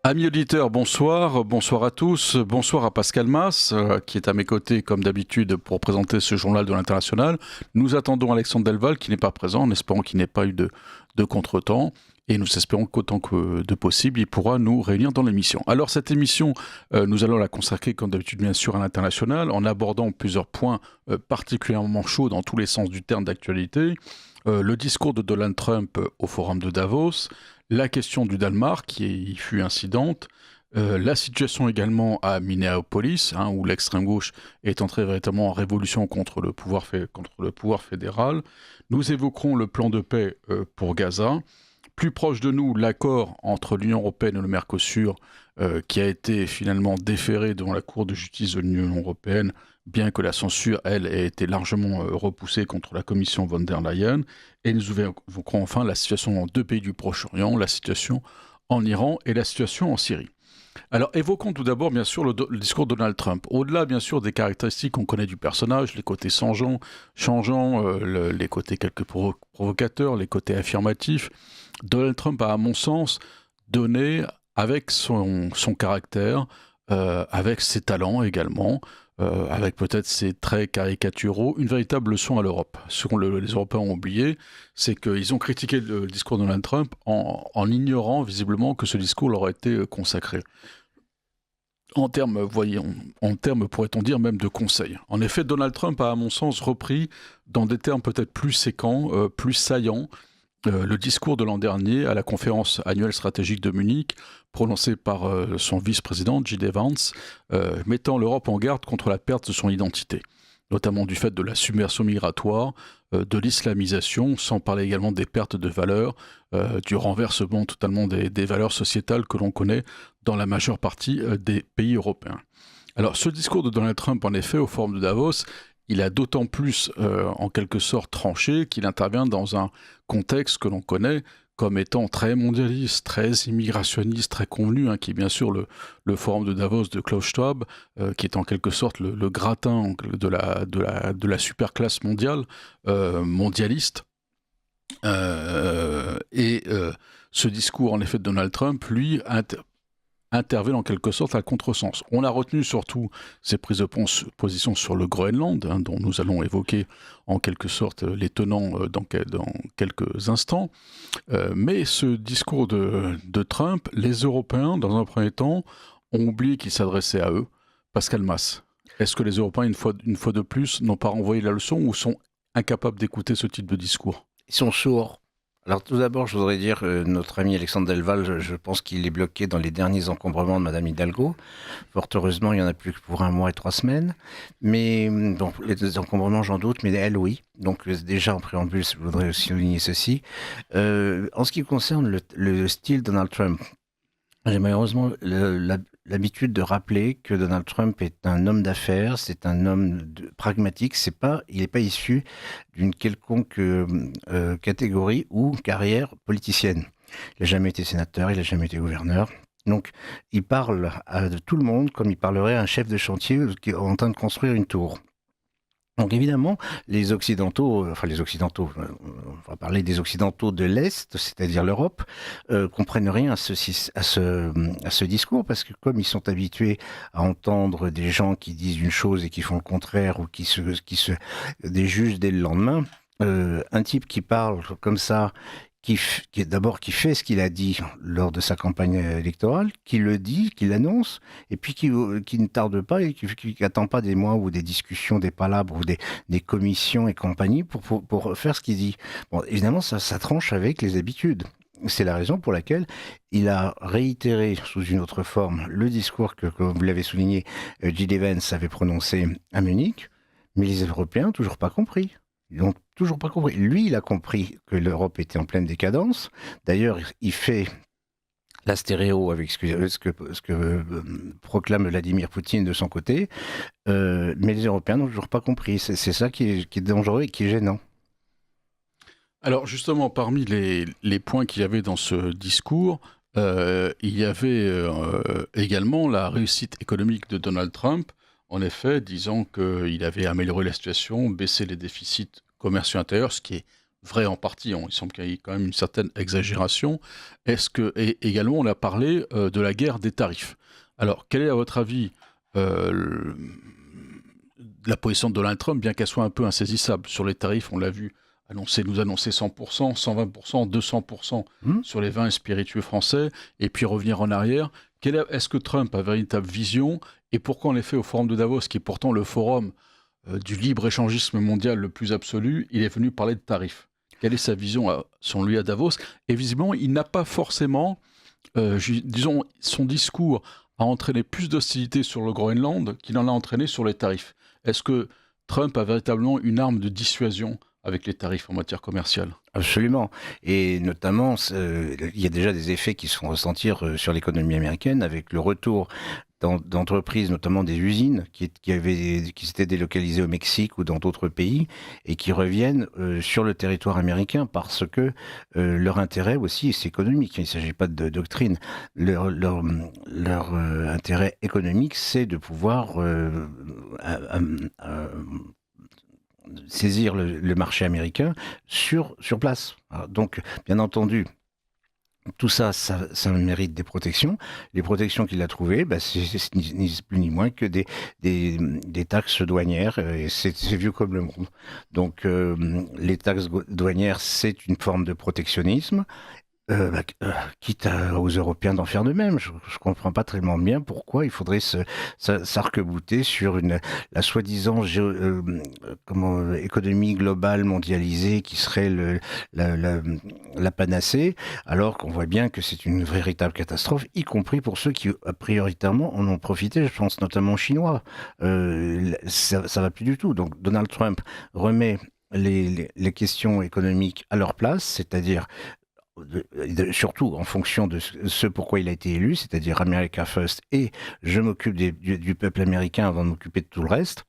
Amis auditeurs, bonsoir, bonsoir à tous, bonsoir à Pascal Mas, qui est à mes côtés comme d'habitude pour présenter ce journal de l'international. Nous attendons Alexandre Delval qui n'est pas présent, en espérant qu'il n'ait pas eu de contretemps. Et nous espérons qu'autant que de possible, il pourra nous réunir dans l'émission. Alors cette émission, nous allons la consacrer comme d'habitude bien sûr à l'international, en abordant plusieurs points particulièrement chauds dans tous les sens du terme d'actualité. Le discours de Donald Trump au forum de Davos, la question du Danemark qui y fut incidente, la situation également à Minneapolis, où l'extrême gauche est entrée véritablement en révolution contre le pouvoir fédéral. Nous évoquerons le plan de paix pour Gaza. Plus proche de nous, l'accord entre l'Union européenne et le Mercosur, qui a été finalement déféré devant la Cour de justice de l'Union européenne, bien que la censure, elle, ait été largement repoussée contre la Commission von der Leyen. Et nous évoquerons enfin la situation dans deux pays du Proche-Orient, la situation en Iran et la situation en Syrie. Alors évoquons tout d'abord bien sûr le discours de Donald Trump. Au-delà bien sûr des caractéristiques qu'on connaît du personnage, les côtés changeants, les côtés quelque provocateurs, les côtés affirmatifs, Donald Trump a à mon sens donné avec son caractère, avec ses talents également, avec peut-être ses traits caricaturaux, une véritable leçon à l'Europe. Ce que les Européens ont oublié, c'est qu'ils ont critiqué le discours de Donald Trump en ignorant visiblement que ce discours leur a été consacré. En termes, pourrait-on dire, même de conseils. En effet, Donald Trump a, à mon sens, repris, dans des termes peut-être plus séquents, plus saillants, le discours de l'an dernier à la conférence annuelle stratégique de Munich, prononcé par son vice-président, J.D. Vance, mettant l'Europe en garde contre la perte de son identité, notamment du fait de la submersion migratoire, de l'islamisation, sans parler également des pertes de valeurs, du renversement totalement des valeurs sociétales que l'on connaît dans la majeure partie des pays européens. Alors ce discours de Donald Trump, en effet, au forum de Davos, il a d'autant plus, en quelque sorte, tranché qu'il intervient dans un contexte que l'on connaît comme étant très mondialiste, très immigrationniste, très convenu, qui est bien sûr le forum de Davos de Klaus Schwab, qui est en quelque sorte le gratin de la superclasse mondiale, mondialiste. Ce discours, en effet, de Donald Trump, lui, intervient en quelque sorte à contresens. On a retenu surtout ses prises de position sur le Groenland, dont nous allons évoquer en quelque sorte les tenants dans quelques instants. Mais ce discours de Trump, les Européens, dans un premier temps, ont oublié qu'il s'adressait à eux. Pascal Mas, est-ce que les Européens, une fois de plus, n'ont pas renvoyé la leçon ou sont incapables d'écouter ce type de discours ? Ils sont sourds. Alors tout d'abord, je voudrais dire, notre ami Alexandre Delval, je pense qu'il est bloqué dans les derniers encombrements de Madame Hidalgo. Fort heureusement, il n'y en a plus que pour 1 mois et 3 semaines. Mais bon, les encombrements, j'en doute, mais elle, oui. Donc déjà, en préambule, je voudrais souligner ceci. En ce qui concerne le style Donald Trump, j'ai malheureusement l'habitude de rappeler que Donald Trump est un homme d'affaires, c'est un homme pragmatique, il n'est pas issu d'une quelconque catégorie ou carrière politicienne. Il n'a jamais été sénateur, il n'a jamais été gouverneur. Donc, il parle à tout le monde comme il parlerait à un chef de chantier qui est en train de construire une tour. Donc évidemment, les Occidentaux, on va parler des Occidentaux de l'Est, c'est-à-dire l'Europe, comprennent rien à ce discours, parce que comme ils sont habitués à entendre des gens qui disent une chose et qui font le contraire, ou des juges dès le lendemain, un type qui parle comme ça, qui fait ce qu'il a dit lors de sa campagne électorale, qui le dit, qui l'annonce, et puis qui ne tarde pas et qui n'attend pas des mois ou des discussions, des palabres ou des commissions et compagnie pour faire ce qu'il dit. Bon, évidemment, ça tranche avec les habitudes. C'est la raison pour laquelle il a réitéré sous une autre forme le discours que, comme vous l'avez souligné, J.D. Vance avait prononcé à Munich, mais les Européens n'ont toujours pas compris. Ils n'ont toujours pas compris. Lui, il a compris que l'Europe était en pleine décadence. D'ailleurs, il fait la stéréo avec ce que proclame Vladimir Poutine de son côté. Mais les Européens n'ont toujours pas compris. C'est ça qui est dangereux et qui est gênant. Alors justement, parmi les points qu'il y avait dans ce discours, il y avait également la réussite économique de Donald Trump, en effet, disant qu'il avait amélioré la situation, baissé les déficits commerciaux intérieurs, ce qui est vrai en partie, il semble qu'il y ait quand même une certaine exagération. Et également, on a parlé de la guerre des tarifs. Alors, quel est à votre avis la position de Donald Trump, bien qu'elle soit un peu insaisissable sur les tarifs? On l'a vu nous annoncer 100%, 120%, 200% Hmm. sur les vins et spiritueux français, et puis revenir en arrière. Est-ce que Trump a une véritable vision? Et pourquoi, en effet, au Forum de Davos, qui est pourtant le forum du libre-échangisme mondial le plus absolu, il est venu parler de tarifs? Quelle est sa vision, selon lui, à Davos? Et visiblement, il n'a pas forcément, disons, son discours a entraîné plus d'hostilité sur le Groenland qu'il en a entraîné sur les tarifs. Est-ce que Trump a véritablement une arme de dissuasion avec les tarifs en matière commerciale? Absolument. Et notamment, il y a déjà des effets qui se font ressentir sur l'économie américaine avec le retour d'entreprises, notamment des usines qui s'étaient délocalisées au Mexique ou dans d'autres pays et qui reviennent sur le territoire américain parce que leur intérêt aussi, c'est économique. Il ne s'agit pas de doctrine. Leur intérêt économique, c'est de pouvoir saisir le marché américain sur place. Donc, bien entendu, tout ça, ça mérite des protections. Les protections qu'il a trouvées, c'est ni plus ni moins que des taxes douanières. Et c'est vieux comme le monde. Donc, les taxes douanières, c'est une forme de protectionnisme. Quitte aux Européens d'en faire de même. Je ne comprends pas tellement bien pourquoi il faudrait s'arc-bouter sur la soi-disant économie globale mondialisée qui serait la panacée, alors qu'on voit bien que c'est une véritable catastrophe, y compris pour ceux qui, prioritairement, en ont profité. Je pense notamment aux Chinois. Ça ne va plus du tout. Donc Donald Trump remet les questions économiques à leur place, c'est-à-dire surtout en fonction de ce pourquoi il a été élu, c'est-à-dire America First et je m'occupe du peuple américain avant de m'occuper de tout le reste.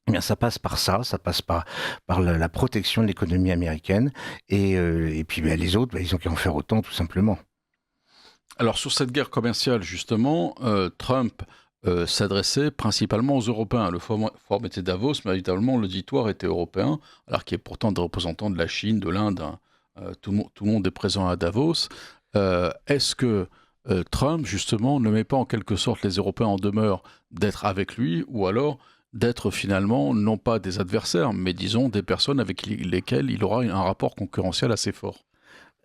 Eh bien, ça passe par ça passe par la protection de l'économie américaine et puis les autres, ils ont qu'à en faire autant tout simplement. Alors sur cette guerre commerciale, justement, Trump s'adressait principalement aux Européens. Le forum était Davos, mais véritablement l'auditoire était européen, alors qu'il y a pourtant des représentants de la Chine, de l'Inde, tout le monde est présent à Davos. Est-ce que Trump, justement, ne met pas en quelque sorte les Européens en demeure d'être avec lui, ou alors d'être finalement, non pas des adversaires, mais disons des personnes avec lesquelles il aura un rapport concurrentiel assez fort?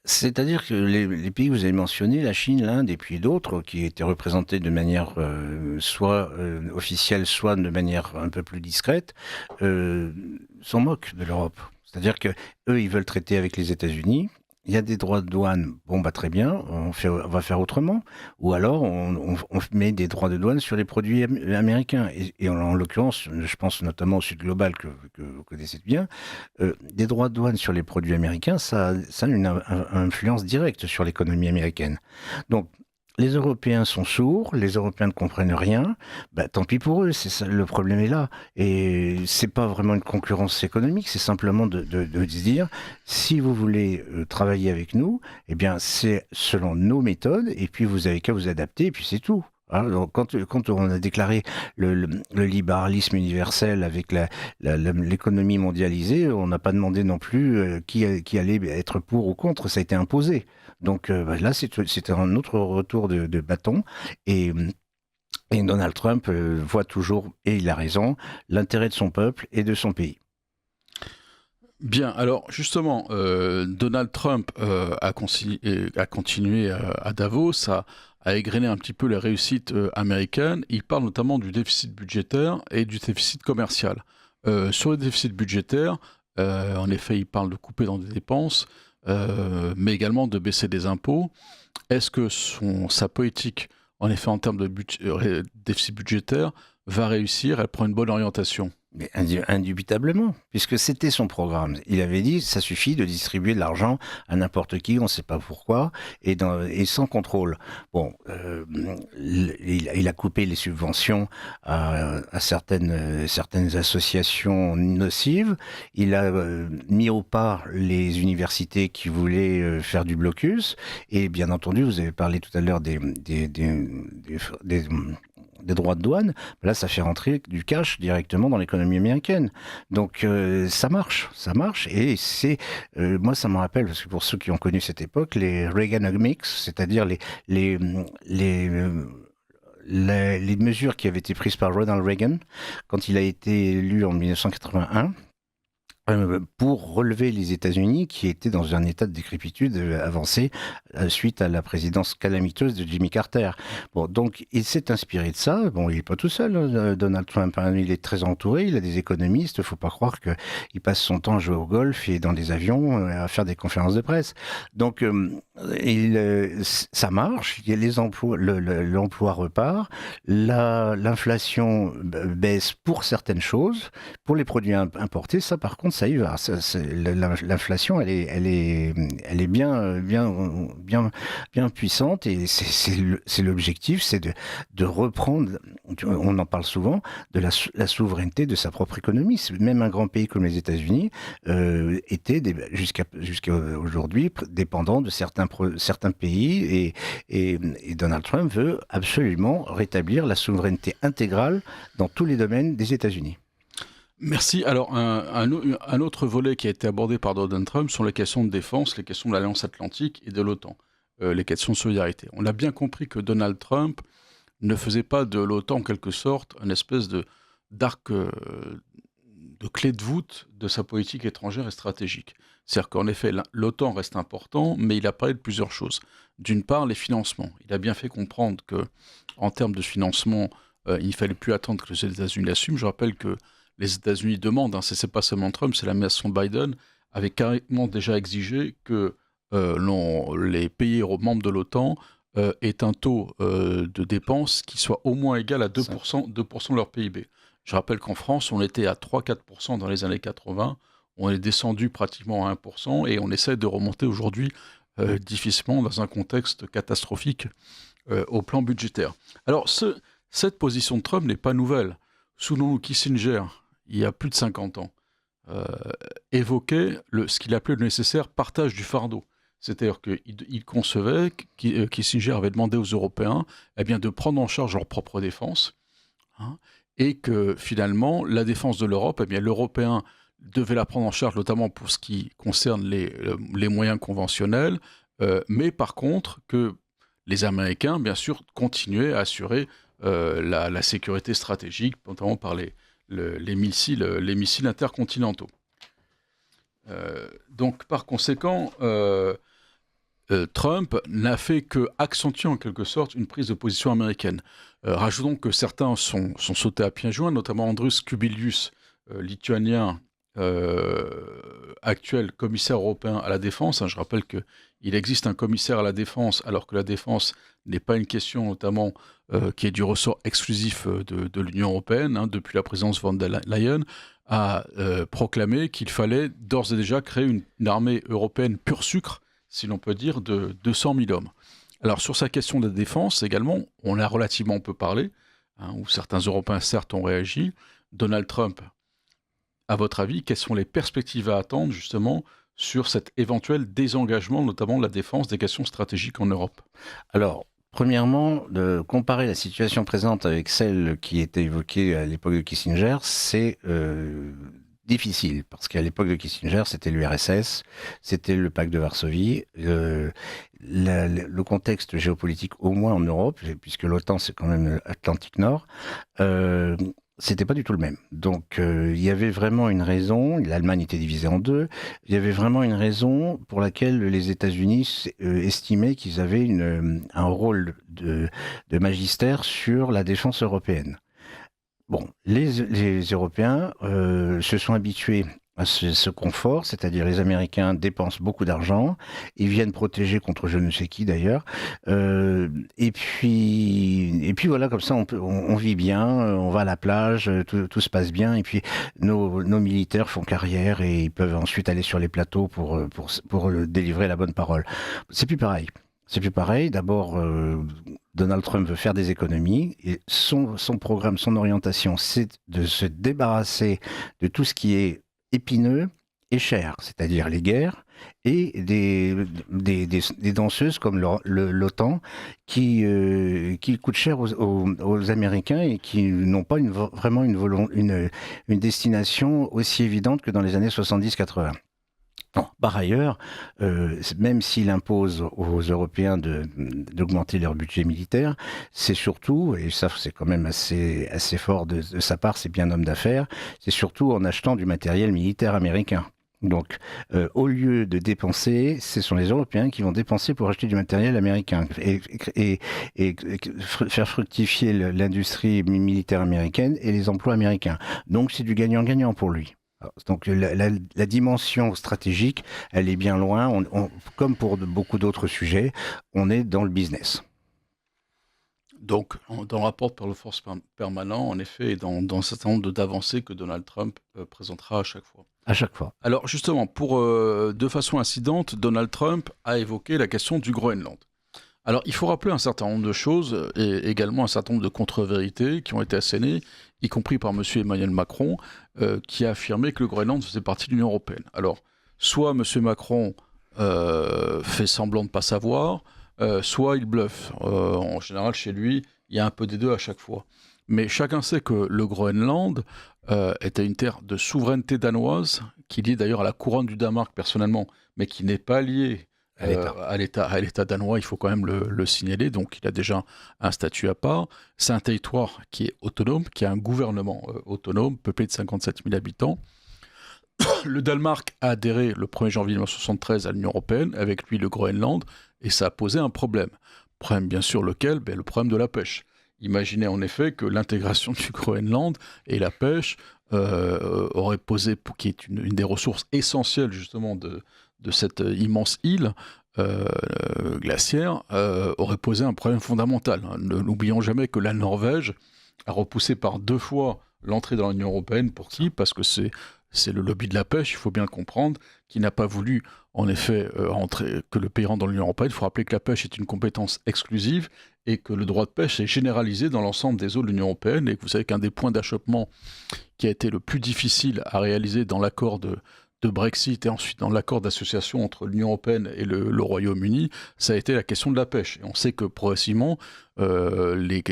C'est-à-dire que les pays que vous avez mentionnés, la Chine, l'Inde et puis d'autres, qui étaient représentés de manière soit officielle, soit de manière un peu plus discrète, s'en moquent de l'Europe. C'est-à-dire que eux, ils veulent traiter avec les États-Unis. Il y a des droits de douane, très bien, on va faire autrement. Ou alors, on met des droits de douane sur les produits américains. Et en l'occurrence, je pense notamment au Sud Global que vous connaissez bien, des droits de douane sur les produits américains, ça a une influence directe sur l'économie américaine. Donc, les Européens sont sourds, les Européens ne comprennent rien, tant pis pour eux, le problème est là. Et c'est pas vraiment une concurrence économique, c'est simplement de se dire, si vous voulez travailler avec nous, eh bien c'est selon nos méthodes, et puis vous avez qu'à vous adapter, et puis c'est tout. Donc, quand on a déclaré le libéralisme universel avec l'économie mondialisée, on n'a pas demandé non plus qui allait être pour ou contre, ça a été imposé. Donc là, c'est un autre retour de bâton. Et Donald Trump voit toujours, et il a raison, l'intérêt de son peuple et de son pays. Bien, alors justement, Donald Trump a continué à Davos, a égrené un petit peu les réussites américaines. Il parle notamment du déficit budgétaire et du déficit commercial. Sur le déficit budgétaire, en effet, il parle de couper dans des dépenses, mais également de baisser des impôts. Est-ce que sa politique, en effet, en termes de déficit budgétaire, va réussir? Elle prend une bonne orientation? Mais indubitablement, puisque c'était son programme. Il avait dit, ça suffit de distribuer de l'argent à n'importe qui, on ne sait pas pourquoi, et sans contrôle. Bon, il a coupé les subventions à certaines associations nocives. Il a mis au pas les universités qui voulaient faire du blocus. Et bien entendu, vous avez parlé tout à l'heure des droits de douane, là, ça fait rentrer du cash directement dans l'économie américaine. Donc, ça marche. Et c'est, moi, ça me rappelle, parce que pour ceux qui ont connu cette époque, les Reaganomics, c'est-à-dire les mesures qui avaient été prises par Ronald Reagan quand il a été élu en 1981. Pour relever les États-Unis qui étaient dans un état de décrépitude avancé suite à la présidence calamiteuse de Jimmy Carter. Bon, donc il s'est inspiré de ça. Bon, il n'est pas tout seul, Donald Trump. Hein, il est très entouré, il a des économistes. Il ne faut pas croire qu'il passe son temps à jouer au golf et dans des avions à faire des conférences de presse. Donc, ça marche. Il y a les emplois, l'emploi repart. L'inflation baisse pour certaines choses. Pour les produits importés, ça par contre, ça y va. L'inflation, elle est bien puissante et c'est l'objectif, c'est de reprendre. On en parle souvent de la souveraineté de sa propre économie. Même un grand pays comme les États-Unis était jusqu'à aujourd'hui dépendant de certains pays et Donald Trump veut absolument rétablir la souveraineté intégrale dans tous les domaines des États-Unis. Merci. Alors, un autre volet qui a été abordé par Donald Trump sont les questions de défense, les questions de l'Alliance Atlantique et de l'OTAN, les questions de solidarité. On a bien compris que Donald Trump ne faisait pas de l'OTAN, en quelque sorte, une espèce d'arc de clé de voûte de sa politique étrangère et stratégique. C'est-à-dire qu'en effet, l'OTAN reste important, mais il a parlé de plusieurs choses. D'une part, les financements. Il a bien fait comprendre qu'en termes de financement, il ne fallait plus attendre que les États-Unis l'assument. Je rappelle que les États-Unis demandent, c'est pas seulement Trump, c'est l'administration Biden, avait carrément déjà exigé que les pays membres de l'OTAN aient un taux de dépenses qui soit au moins égal à 2% de leur PIB. Je rappelle qu'en France, on était à 3-4% dans les années 80, on est descendu pratiquement à 1% et on essaie de remonter aujourd'hui difficilement dans un contexte catastrophique au plan budgétaire. Alors, cette position de Trump n'est pas nouvelle. Souvenons-nous, Kissinger, il y a plus de 50 ans, évoquait ce qu'il appelait le nécessaire partage du fardeau. C'est-à-dire qu'il concevait, Kissinger avait demandé aux Européens de prendre en charge leur propre défense, hein, et que finalement, la défense de l'Europe, l'Européen devait la prendre en charge, notamment pour ce qui concerne les moyens conventionnels, mais par contre, que les Américains, bien sûr, continuaient à assurer la sécurité stratégique, notamment par les missiles intercontinentaux. Donc, par conséquent, Trump n'a fait qu'accentuer en quelque sorte une prise de position américaine. Rajoutons que certains sont sautés à pieds joints, notamment Andrius Kubilius, lituanien, actuel commissaire européen à la défense. Je rappelle qu'il existe un commissaire à la défense, alors que la défense n'est pas une question notamment qui est du ressort exclusif de l'Union européenne, depuis la présidence von der Leyen, a proclamé qu'il fallait d'ores et déjà créer une armée européenne pur sucre, si l'on peut dire, de 200 000 hommes. Alors sur sa question de défense également, on a relativement peu parlé, où certains Européens certes ont réagi. Donald Trump, à votre avis, quelles sont les perspectives à attendre justement sur cet éventuel désengagement, notamment de la défense, des questions stratégiques en Europe? Alors, premièrement, de comparer la situation présente avec celle qui était évoquée à l'époque de Kissinger, c'est difficile, parce qu'à l'époque de Kissinger, c'était l'URSS, c'était le pacte de Varsovie, le contexte géopolitique, au moins en Europe, puisque l'OTAN, c'est quand même l'Atlantique Nord, c'était pas du tout le même. Donc, il y avait vraiment une raison, l'Allemagne était divisée en deux, il y avait vraiment une raison pour laquelle les États-Unis estimaient qu'ils avaient un rôle de magistère sur la défense européenne. Bon, les Européens se sont habitués à ce confort, c'est-à-dire les Américains dépensent beaucoup d'argent, ils viennent protéger contre je ne sais qui d'ailleurs, et puis voilà, comme ça on vit bien, on va à la plage, tout se passe bien, et puis nos militaires font carrière et ils peuvent ensuite aller sur les plateaux pour délivrer la bonne parole. C'est plus pareil. C'est plus pareil. D'abord, Donald Trump veut faire des économies et son programme, son orientation, c'est de se débarrasser de tout ce qui est épineux et cher, c'est-à-dire les guerres, et des danseuses comme l'OTAN qui coûtent cher aux Américains et qui n'ont pas vraiment une destination aussi évidente que dans les années 70-80. Bon, par ailleurs, même s'il impose aux Européens d'augmenter leur budget militaire, c'est surtout, et ça c'est quand même assez fort de sa part, c'est bien homme d'affaires, c'est surtout en achetant du matériel militaire américain. Donc, au lieu de dépenser, ce sont les Européens qui vont dépenser pour acheter du matériel américain et faire fructifier l'industrie militaire américaine et les emplois américains. Donc, c'est du gagnant-gagnant pour lui. Donc la dimension stratégique, elle est bien loin. Comme pour beaucoup d'autres sujets, on est dans le business. Donc, dans le rapport de force permanent, en effet, et dans un certain nombre d'avancées que Donald Trump présentera à chaque fois. À chaque fois. Alors justement, de façon incidente, Donald Trump a évoqué la question du Groenland. Alors, il faut rappeler un certain nombre de choses et également un certain nombre de contre-vérités qui ont été assénées, y compris par M. Emmanuel Macron, qui a affirmé que le Groenland faisait partie de l'Union européenne. Alors, soit M. Macron fait semblant de ne pas savoir, soit il bluffe. En général, chez lui, il y a un peu des deux à chaque fois. Mais chacun sait que le Groenland était une terre de souveraineté danoise, qui est liée d'ailleurs à la couronne du Danemark personnellement, mais qui n'est pas liée à l'État danois, il faut quand même le signaler, donc il a déjà un statut à part. C'est un territoire qui est autonome, qui a un gouvernement autonome, peuplé de 57 000 habitants. Le Danemark a adhéré le 1er janvier 1973 à l'Union européenne, avec lui le Groenland, et ça a posé un problème. Problème bien sûr lequel ? Le problème de la pêche. Imaginez en effet que l'intégration du Groenland et la pêche aurait posé, qui est une des ressources essentielles justement de cette immense île glaciaire, aurait posé un problème fondamental. N'oublions jamais que la Norvège a repoussé par 2 fois l'entrée dans l'Union européenne. Pour qui ? Parce que c'est le lobby de la pêche, il faut bien le comprendre, qui n'a pas voulu, en effet, que le pays rentre dans l'Union européenne. Il faut rappeler que la pêche est une compétence exclusive et que le droit de pêche est généralisé dans l'ensemble des eaux de l'Union européenne. Et que vous savez qu'un des points d'achoppement qui a été le plus difficile à réaliser dans l'accord de Brexit et ensuite dans l'accord d'association entre l'Union européenne et le Royaume-Uni, ça a été la question de la pêche. Et on sait que progressivement, les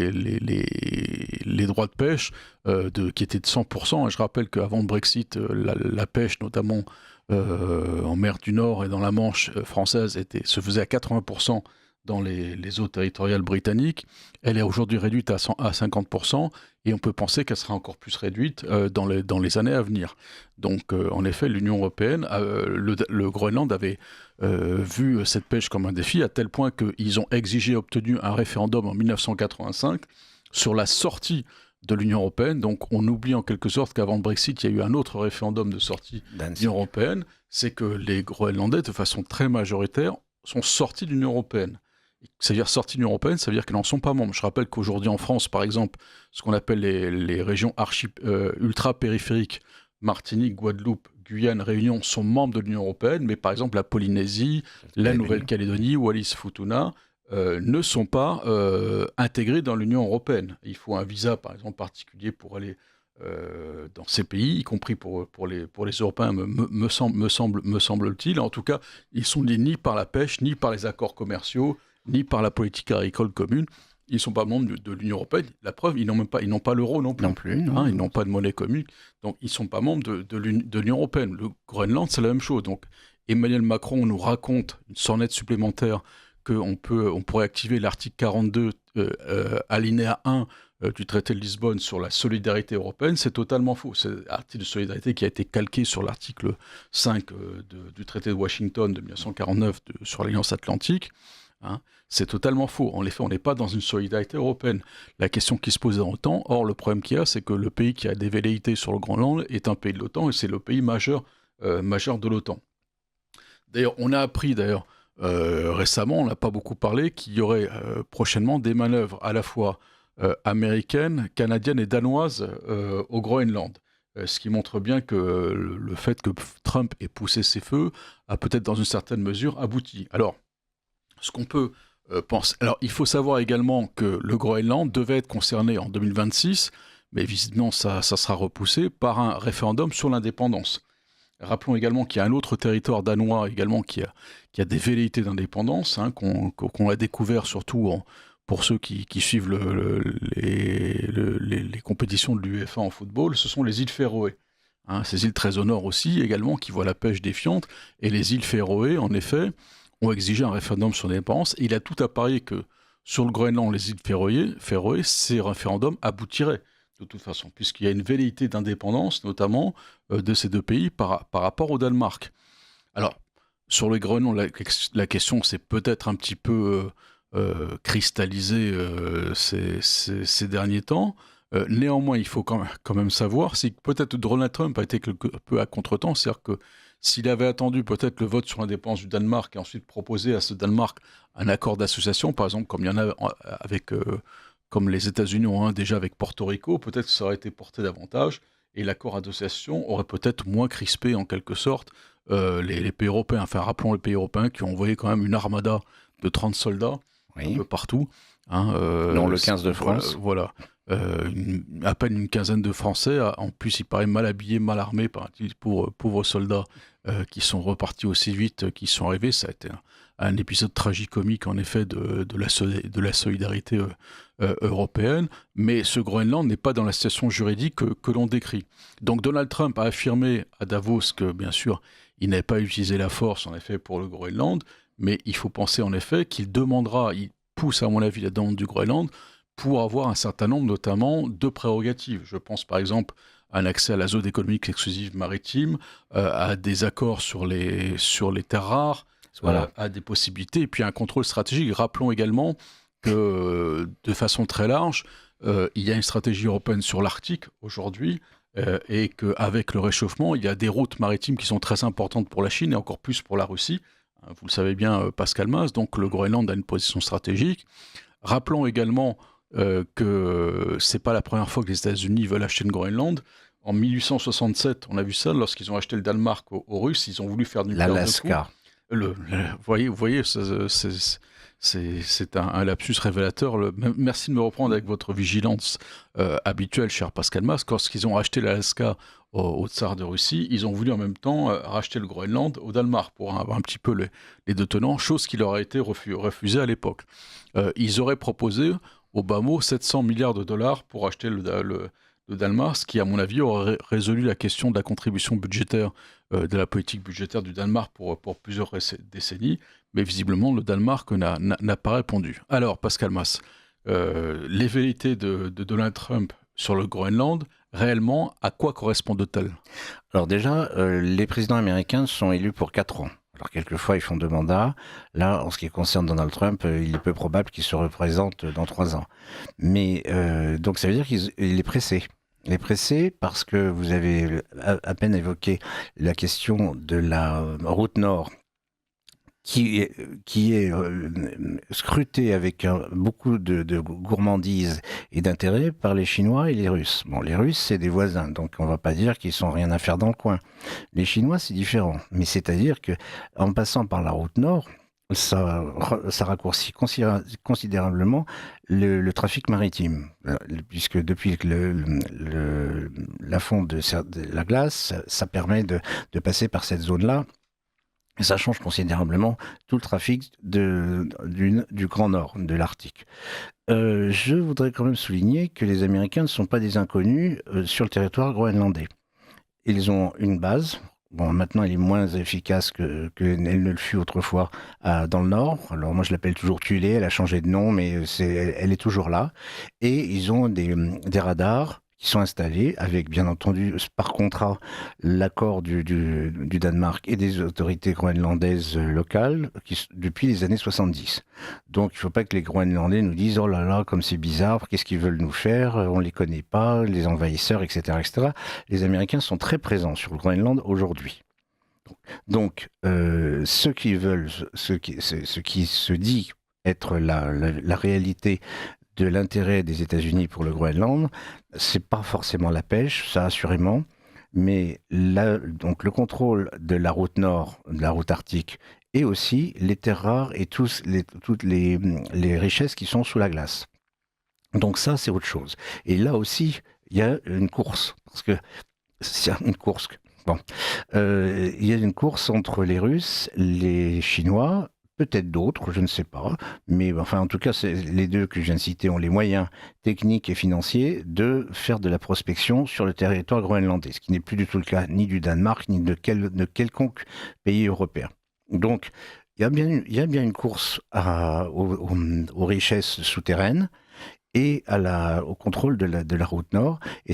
droits de pêche qui étaient de 100%, et je rappelle qu'avant le Brexit, la pêche notamment en mer du Nord et dans la Manche française se faisait à 80% dans les eaux territoriales britanniques. Elle est aujourd'hui réduite à 50%, et on peut penser qu'elle sera encore plus réduite dans les années à venir. Donc, en effet, l'Union européenne, le Groenland avait vu cette pêche comme un défi, à tel point qu'ils ont exigé et obtenu un référendum en 1985 sur la sortie de l'Union européenne. Donc, on oublie en quelque sorte qu'avant le Brexit, il y a eu un autre référendum de sortie de l'Union européenne. C'est que les Groenlandais, de façon très majoritaire, sont sortis de l'Union européenne. C'est-à-dire sortis de l'Union européenne, ça veut dire qu'ils n'en sont pas membres. Je rappelle qu'aujourd'hui en France, par exemple, ce qu'on appelle les régions ultra-périphériques, Martinique, Guadeloupe, Guyane, Réunion, sont membres de l'Union européenne, mais par exemple la Polynésie, la Nouvelle-Calédonie, Wallis-Futuna ne sont pas intégrés dans l'Union européenne. Il faut un visa, par exemple, particulier pour aller dans ces pays, y compris pour les Européens, me semble-t-il. En tout cas, ils sont liés ni par la pêche, ni par les accords commerciaux, ni par la politique agricole commune. Ils ne sont pas membres de l'Union européenne. La preuve, ils n'ont pas l'euro non plus. Non. Ils n'ont pas de monnaie commune. Donc, ils ne sont pas membres de l'Union européenne. Le Groenland, c'est la même chose. Donc, Emmanuel Macron nous raconte une sornette supplémentaire qu'on pourrait activer l'article 42, alinéa 1 du traité de Lisbonne sur la solidarité européenne. C'est totalement faux. C'est l'article de solidarité qui a été calqué sur l'article 5 du traité de Washington de 1949 sur l'Alliance Atlantique. C'est totalement faux. En effet, on n'est pas dans une solidarité européenne. La question qui se posait en temps, or le problème qu'il y a, c'est que le pays qui a des velléités sur le Groenland est un pays de l'OTAN, et c'est le pays majeur de l'OTAN. D'ailleurs, on a appris récemment, on n'a pas beaucoup parlé, qu'il y aurait prochainement des manœuvres à la fois américaines, canadiennes et danoises au Groenland. Ce qui montre bien que le fait que Trump ait poussé ses feux a peut-être dans une certaine mesure abouti. Alors, ce qu'on peut penser... Alors, il faut savoir également que le Groenland devait être concerné en 2026, mais visiblement ça sera repoussé par un référendum sur l'indépendance. Rappelons également qu'il y a un autre territoire danois également qui a des velléités d'indépendance, qu'on a découvert surtout pour ceux qui suivent les compétitions de l'UEFA en football, ce sont les îles Féroé. Ces îles très au nord aussi, également, qui voient la pêche défiante. Et les îles Féroé, en effet, ont exigé un référendum sur l'indépendance. Et il a tout à parier que sur le Groenland, les îles Féroé, ces référendums aboutiraient, de toute façon, puisqu'il y a une velléité d'indépendance, notamment, de ces deux pays par rapport au Danemark. Alors, sur le Groenland, la question s'est peut-être un petit peu cristallisée ces derniers temps. Néanmoins, il faut quand même savoir, c'est que peut-être Donald Trump a été quelque peu à contretemps, c'est-à-dire que s'il avait attendu peut-être le vote sur l'indépendance du Danemark et ensuite proposé à ce Danemark un accord d'association, par exemple, comme il y en a comme les États-Unis ont un déjà avec Porto Rico, peut-être que ça aurait été porté davantage et l'accord d'association aurait peut-être moins crispé en quelque sorte les pays européens. Enfin, rappelons les pays européens qui ont envoyé quand même une armada de 30 soldats un peu partout. Dont le 15 de France. Voilà. À peine une quinzaine de Français, en plus il paraît mal habillés, mal armés, pour pauvres soldats qui sont repartis aussi vite qu'ils sont arrivés. Ça a été un épisode tragicomique en effet de la solidarité européenne, mais ce Groenland n'est pas dans la situation juridique que l'on décrit. Donc Donald Trump a affirmé à Davos que bien sûr il n'avait pas utilisé la force en effet pour le Groenland, mais il faut penser en effet qu'il pousse à mon avis la demande du Groenland pour avoir un certain nombre notamment de prérogatives. Je pense par exemple à un accès à la zone économique exclusive maritime, à des accords sur les terres rares, à des possibilités, et puis un contrôle stratégique. Rappelons également que de façon très large, il y a une stratégie européenne sur l'Arctique aujourd'hui, et qu'avec le réchauffement, il y a des routes maritimes qui sont très importantes pour la Chine et encore plus pour la Russie. Vous le savez bien, Pascal Mas, donc le Groenland a une position stratégique. Rappelons également que c'est pas la première fois que les États-Unis veulent acheter le Groenland. En 1867, on a vu ça, lorsqu'ils ont acheté le Danemark aux Russes, ils ont voulu faire du l'Alaska. Vous voyez, c'est un lapsus révélateur. Merci de me reprendre avec votre vigilance habituelle, cher Pascal Mas. Lorsqu'ils ont acheté l'Alaska au tsar de Russie, ils ont voulu en même temps racheter le Groenland au Danemark pour avoir un petit peu les deux tenants, chose qui leur a été refusée à l'époque. Ils auraient proposé au bas mot 700 milliards de dollars pour acheter le Danemark, ce qui, à mon avis, aurait résolu la question de la contribution budgétaire, de la politique budgétaire du Danemark pour plusieurs décennies. Mais visiblement, le Danemark n'a pas répondu. Alors, Pascal Mas, les velléités de Donald Trump sur le Groenland, réellement, à quoi correspondent-elles ? Alors déjà, les présidents américains sont élus pour 4 ans. Alors quelquefois, ils font 2 mandats. Là, en ce qui concerne Donald Trump, il est peu probable qu'il se représente dans 3 ans. Mais donc ça veut dire qu'il est pressé. Il est pressé parce que vous avez à peine évoqué la question de la route nord qui est scruté avec beaucoup de gourmandise et d'intérêt par les Chinois et les Russes. Bon, les Russes, c'est des voisins, donc on va pas dire qu'ils sont rien à faire dans le coin. Les Chinois, c'est différent. Mais c'est-à-dire que en passant par la route nord, ça raccourcit considérablement le trafic maritime, puisque depuis la fonte de la glace, ça permet de passer par cette zone-là. Et ça change considérablement tout le trafic du Grand Nord, de l'Arctique. Je voudrais quand même souligner que les Américains ne sont pas des inconnus sur le territoire groenlandais. Ils ont une base. Bon, maintenant, elle est moins efficace qu'elle ne le fut autrefois dans le Nord. Alors moi, je l'appelle toujours Tulé. Elle a changé de nom, mais elle est toujours là. Et ils ont des radars qui sont installés avec, bien entendu, par contrat, l'accord du Danemark et des autorités groenlandaises locales depuis les années 70. Donc, il ne faut pas que les Groenlandais nous disent « Oh là là, comme c'est bizarre, qu'est-ce qu'ils veulent nous faire? On ne les connaît pas, les envahisseurs, etc. etc. » Les Américains sont très présents sur le Groenland aujourd'hui. Donc, ce qui se dit être la réalité de l'intérêt des États-Unis pour le Groenland, c'est pas forcément la pêche, ça assurément, mais donc le contrôle de la route nord, de la route arctique, et aussi les terres rares et toutes les richesses qui sont sous la glace. Donc ça, c'est autre chose. Et là aussi, il y a une course, parce que c'est une course. Bon, il y a une course entre les Russes, les Chinois, peut-être d'autres, je ne sais pas, mais enfin en tout cas, les deux que je viens de citer ont les moyens techniques et financiers de faire de la prospection sur le territoire groenlandais, ce qui n'est plus du tout le cas ni du Danemark ni de quelconque pays européen. Donc, il y a bien une course aux richesses souterraines et au contrôle de la route nord. Et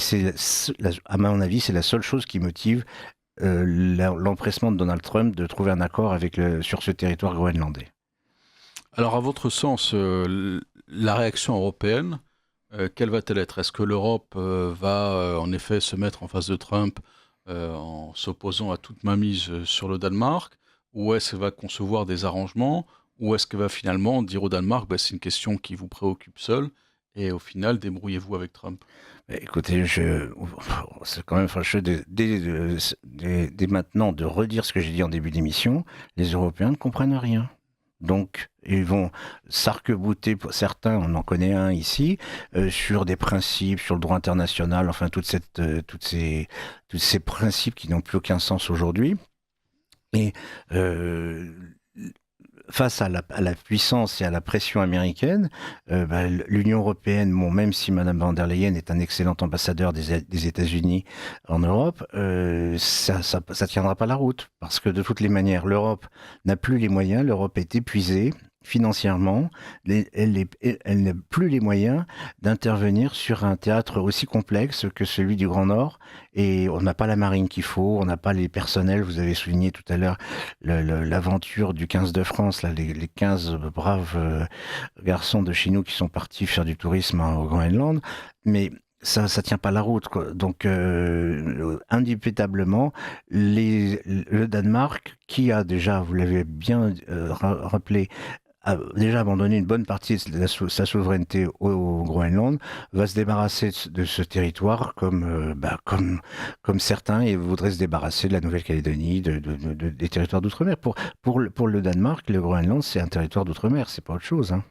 à mon avis, c'est la seule chose qui motive l'empressement de Donald Trump de trouver un accord sur ce territoire groenlandais. Alors, à votre sens, la réaction européenne, quelle va-t-elle être? Est-ce que l'Europe va en effet se mettre en face de Trump en s'opposant à toute mainmise sur le Danemark? Ou est-ce qu'elle va concevoir des arrangements? Ou est-ce qu'elle va finalement dire au Danemark, bah, c'est une question qui vous préoccupe seul, et au final, débrouillez-vous avec Trump? Écoutez, c'est quand même fâcheux dès maintenant de redire ce que j'ai dit en début d'émission. Les Européens ne comprennent rien. Donc, ils vont s'arc-bouter, pour certains, on en connaît un ici, sur des principes, sur le droit international, enfin, tous ces principes qui n'ont plus aucun sens aujourd'hui. Et face à la puissance et à la pression américaine, l'Union européenne, même si Mme von der Leyen est un excellent ambassadeur des États-Unis en Europe, ça tiendra pas la route. Parce que de toutes les manières, l'Europe n'a plus les moyens, l'Europe est épuisée financièrement, elle n'a plus les moyens d'intervenir sur un théâtre aussi complexe que celui du Grand Nord, et on n'a pas la marine qu'il faut, on n'a pas les personnels. Vous avez souligné tout à l'heure l'aventure du 15 de France, là, les 15 braves garçons de chez nous qui sont partis faire du tourisme au Groenland, mais ça tient pas la route, quoi. Donc, indiscutablement, le Danemark, qui a déjà, vous l'avez bien rappelé, a déjà abandonné une bonne partie de sa souveraineté au Groenland, va se débarrasser de ce territoire comme certains, et voudraient se débarrasser de la Nouvelle-Calédonie, des territoires d'outre-mer. Pour le Danemark, le Groenland, c'est un territoire d'outre-mer, c'est pas autre chose, hein.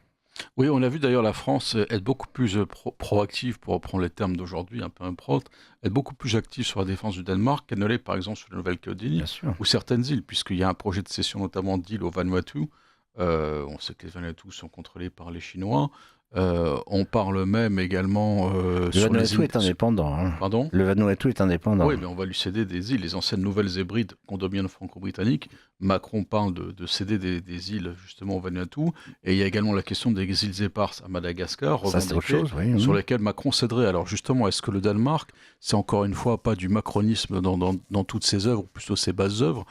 Oui, on a vu d'ailleurs la France être beaucoup plus proactive, pour reprendre les termes d'aujourd'hui, un peu impropres, être beaucoup plus active sur la défense du Danemark qu'elle ne l'est par exemple sur la Nouvelle-Calédonie Bien sûr. ou certaines îles, puisqu'il y a un projet de cession notamment d'îles au Vanuatu. On sait que les Vanuatu sont contrôlés par les Chinois. On parle même également Le sur les Vanuatu îles... est indépendant, hein. Pardon? Le Vanuatu est indépendant. Oui, mais on va lui céder des îles, les anciennes Nouvelles-Hébrides qu'on domine franco-britanniques. Macron parle de céder des îles justement au Vanuatu. Et il y a également la question des îles éparses à Madagascar, Ça, c'est autre revendiquées, chose, oui. sur lesquelles Macron céderait. Alors justement, est-ce que le Danemark, c'est encore une fois pas du macronisme dans toutes ses œuvres, ou plutôt ses basses œuvres,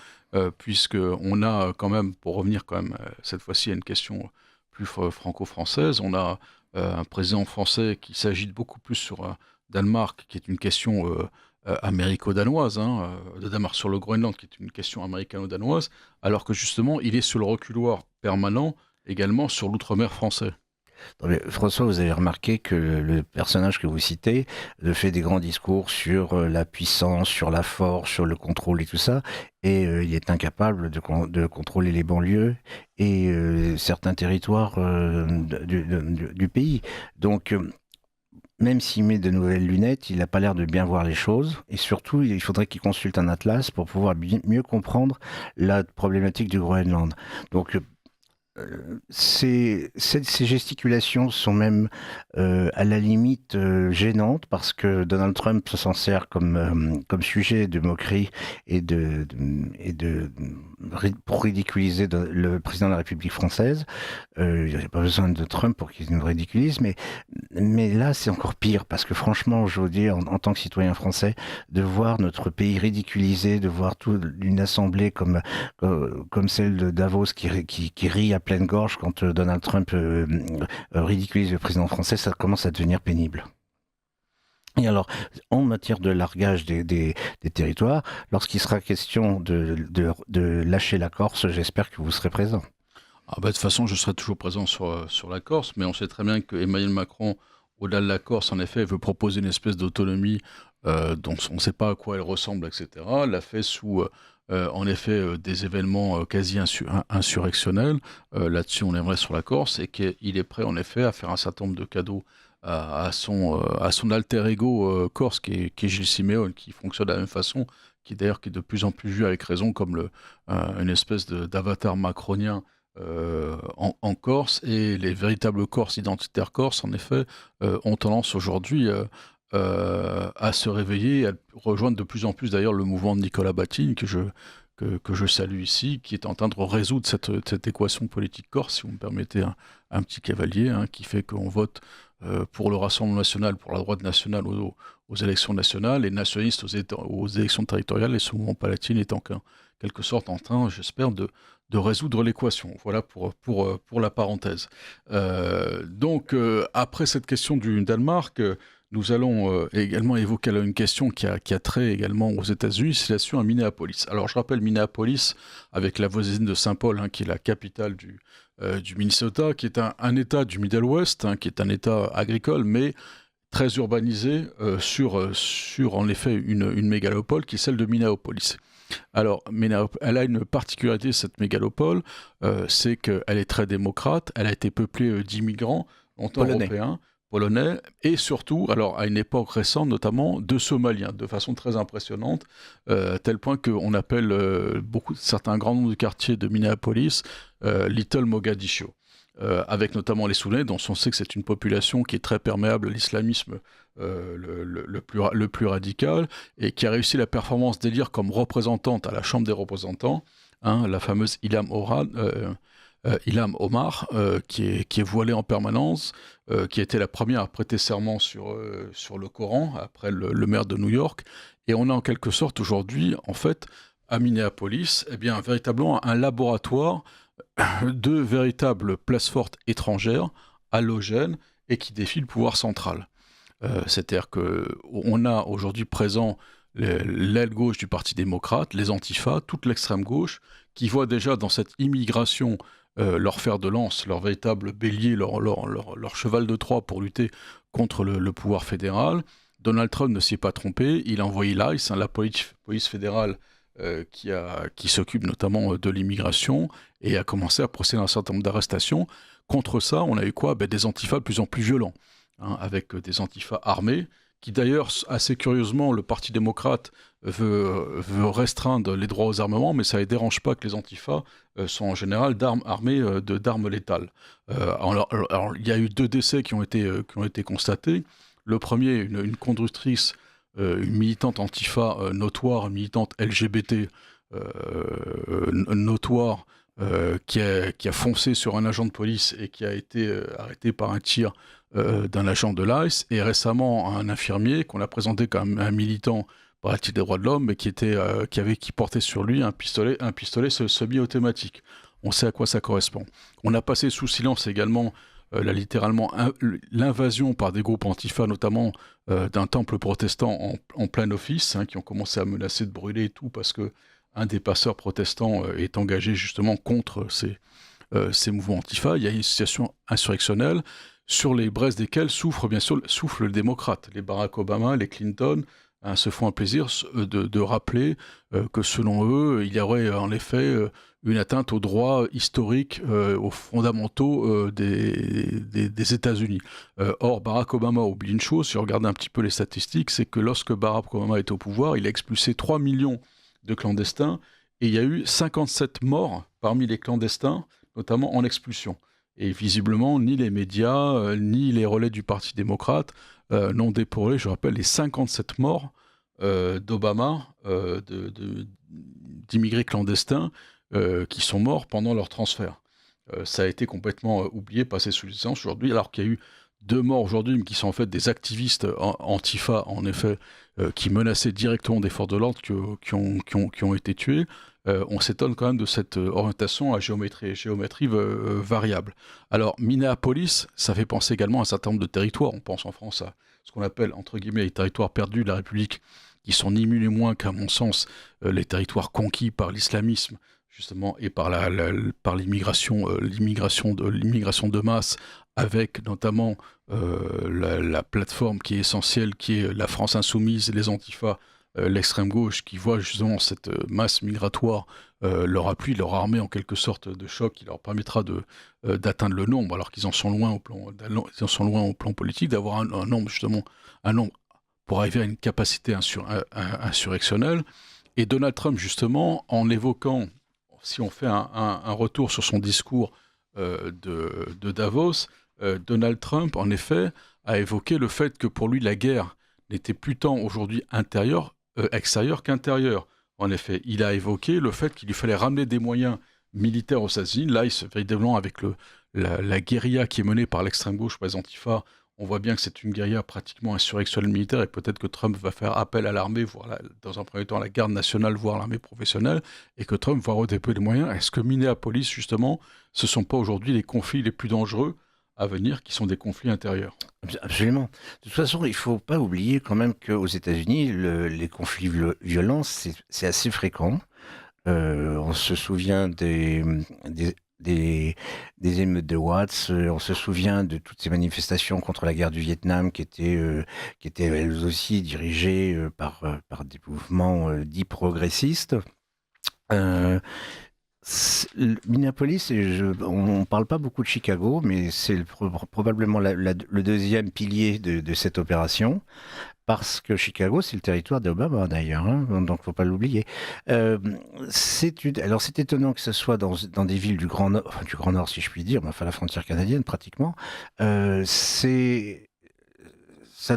puisqu'on a quand même, pour revenir quand même cette fois-ci à une question plus franco-française, on a un président français qui s'agite beaucoup plus sur Danemark, qui est une question américo-danoise, hein, de Danemark sur le Groenland, qui est une question américano-danoise, alors que justement, il est sur le reculoir permanent également sur l'outre-mer français. Non, mais François, vous avez remarqué que le personnage que vous citez fait des grands discours sur la puissance, sur la force, sur le contrôle et tout ça, et il est incapable de contrôler les banlieues et certains territoires du pays. Donc, même s'il met de nouvelles lunettes, il n'a pas l'air de bien voir les choses. Et surtout, il faudrait qu'il consulte un atlas pour pouvoir mieux comprendre la problématique du Groenland. Donc, ces gesticulations sont même à la limite gênantes, parce que Donald Trump s'en sert comme sujet de moquerie pour ridiculiser le président de la République française. Il n'y a pas besoin de Trump pour qu'il nous ridiculise, mais là c'est encore pire, parce que franchement, je vous dis, en tant que citoyen français, de voir notre pays ridiculisé, de voir une assemblée comme celle de Davos qui rit à pleine gorge quand Donald Trump ridiculise le président français, ça commence à devenir pénible. Et alors, en matière de largage des territoires, lorsqu'il sera question de lâcher la Corse, j'espère que vous serez présent. Ah bah, de toute façon, je serai toujours présent sur la Corse, mais on sait très bien que Emmanuel Macron, au-delà de la Corse, en effet, veut proposer une espèce d'autonomie dont on ne sait pas à quoi elle ressemble, etc. L'a fait sous... en effet, des événements quasi insurrectionnels. Là-dessus, on aimerait sur la Corse, et qu'il est prêt, en effet, à faire un certain nombre de cadeaux à son alter ego corse, qui est Gilles Siméon, qui fonctionne de la même façon, d'ailleurs qui est de plus en plus vu avec raison comme une espèce d'avatar macronien en Corse, et les véritables Corses, identitaires Corses, en effet, ont tendance aujourd'hui à se réveiller, à rejoindre de plus en plus d'ailleurs le mouvement de Nicolas Battine, que je salue ici, qui est en train de résoudre cette équation politique corse, si vous me permettez un petit cavalier, hein, qui fait qu'on vote pour le Rassemblement national, pour la droite nationale aux élections nationales, et nationalistes aux élections territoriales, et ce mouvement palatine est en quelque sorte en train, j'espère, de résoudre l'équation. Voilà pour la parenthèse. Donc, après cette question du Danemark, nous allons également évoquer une question qui a trait également aux États-Unis, c'est la situation à Minneapolis. Alors, je rappelle Minneapolis, avec la voisine de Saint-Paul, hein, qui est la capitale du Minnesota, qui est un État du Middle West, hein, qui est un État agricole, mais très urbanisé sur en effet une mégalopole qui est celle de Minneapolis. Alors, elle a une particularité, cette mégalopole, c'est qu'elle est très démocrate, elle a été peuplée d'immigrants, longtemps européens, polonais, et surtout, alors à une époque récente notamment, de Somaliens, de façon très impressionnante, tel point qu'on appelle certains grands noms de quartiers de Minneapolis Little Mogadiscio. Avec notamment les Soudanais, dont on sait que c'est une population qui est très perméable à l'islamisme le plus radical, et qui a réussi la performance d'élire comme représentante à la Chambre des représentants, hein, la fameuse Ilham Omar, qui est voilée en permanence, qui a été la première à prêter serment sur le Coran, après le maire de New York. Et on a en quelque sorte aujourd'hui, en fait, à Minneapolis, eh bien, véritablement un laboratoire de véritables places fortes étrangères, halogènes, et qui défient le pouvoir central. C'est-à-dire qu'on a aujourd'hui présent l'aile gauche du Parti démocrate, les antifas, toute l'extrême gauche, qui voient déjà dans cette immigration leur fer de lance, leur véritable bélier, leur cheval de Troie pour lutter contre le pouvoir fédéral. Donald Trump ne s'y est pas trompé, il a envoyé l'ICE, hein, la police fédérale, qui s'occupe notamment de l'immigration, et a commencé à procéder à un certain nombre d'arrestations. Contre ça, on a eu quoi ? Des antifas de plus en plus violents, hein, avec des antifas armés, qui d'ailleurs, assez curieusement, le Parti démocrate veut restreindre les droits aux armements, mais ça ne les dérange pas que les antifas sont en général armés d'armes létales. Alors, il y a eu 2 décès qui ont été constatés. Le premier, une conductrice, une militante antifa notoire, une militante LGBT notoire, qui a foncé sur un agent de police et qui a été arrêté par un tir d'un agent de l'ICE, et récemment un infirmier qu'on a présenté comme un militant paraît-il des droits de l'homme, mais qui portait sur lui un pistolet semi-automatique. On sait à quoi ça correspond. On a passé sous silence également littéralement l'invasion par des groupes antifa, notamment d'un temple protestant en plein office, hein, qui ont commencé à menacer de brûler et tout, parce que un des pasteurs protestants est engagé justement contre ces mouvements antifa. Il y a une situation insurrectionnelle sur les braises desquelles souffle le démocrate. Les Barack Obama, les Clinton, hein, se font un plaisir de rappeler que selon eux, il y aurait en effet une atteinte aux droits historiques, aux fondamentaux des États-Unis. Or, Barack Obama oublie une chose, si on regarde un petit peu les statistiques, c'est que lorsque Barack Obama est au pouvoir, il a expulsé 3 millions de clandestins, et il y a eu 57 morts parmi les clandestins, notamment en expulsion. Et visiblement, ni les médias, ni les relais du Parti démocrate n'ont déploré, je rappelle, les 57 morts d'Obama, d'immigrés clandestins, qui sont morts pendant leur transfert. Ça a été complètement oublié, passé sous licence aujourd'hui, alors qu'il y a eu 2 morts aujourd'hui, qui sont en fait des activistes antifa, en effet, qui menaçaient directement des forces de l'ordre, qui ont été tués. On s'étonne quand même de cette orientation à géométrie variable. Alors, Minneapolis, ça fait penser également à un certain nombre de territoires. On pense en France à ce qu'on appelle, entre guillemets, les territoires perdus de la République, qui sont ni mieux ni moins qu'à mon sens les territoires conquis par l'islamisme, justement, et par l'immigration de masse, avec notamment la plateforme qui est essentielle, qui est la France insoumise, les antifas, l'extrême gauche, qui voit justement cette masse migratoire leur appui, leur armée en quelque sorte de choc, qui leur permettra d'atteindre le nombre, alors qu'ils en sont loin au plan politique, d'avoir un nombre pour arriver à une capacité insurrectionnelle. Et Donald Trump, justement, en évoquant, si on fait un retour sur son discours de Davos, Donald Trump, en effet, a évoqué le fait que pour lui, la guerre n'était plus tant aujourd'hui extérieure qu'intérieure. En effet, il a évoqué le fait qu'il lui fallait ramener des moyens militaires aux États-Unis. Là, véritablement, avec la guérilla qui est menée par l'extrême gauche, par les Antifa, on voit bien que c'est une guérilla pratiquement insurrectionnelle militaire et peut-être que Trump va faire appel à l'armée, voire dans un premier temps à la garde nationale, voire l'armée professionnelle, et que Trump va redéployer les moyens. Est-ce que Minneapolis, justement, ce ne sont pas aujourd'hui les conflits les plus dangereux à venir, qui sont des conflits intérieurs? Absolument. De toute façon, il ne faut pas oublier quand même qu'aux États-Unis, les conflits violents, c'est assez fréquent. On se souvient des émeutes de Watts, on se souvient de toutes ces manifestations contre la guerre du Vietnam qui étaient elles aussi dirigées par des mouvements dits progressistes. Minneapolis, on ne parle pas beaucoup de Chicago, mais c'est probablement le deuxième pilier de cette opération, parce que Chicago, c'est le territoire d'Obama d'ailleurs, hein, donc il ne faut pas l'oublier. Alors c'est étonnant que ce soit dans des villes du Grand Nord, si je puis dire, mais enfin la frontière canadienne pratiquement. Ça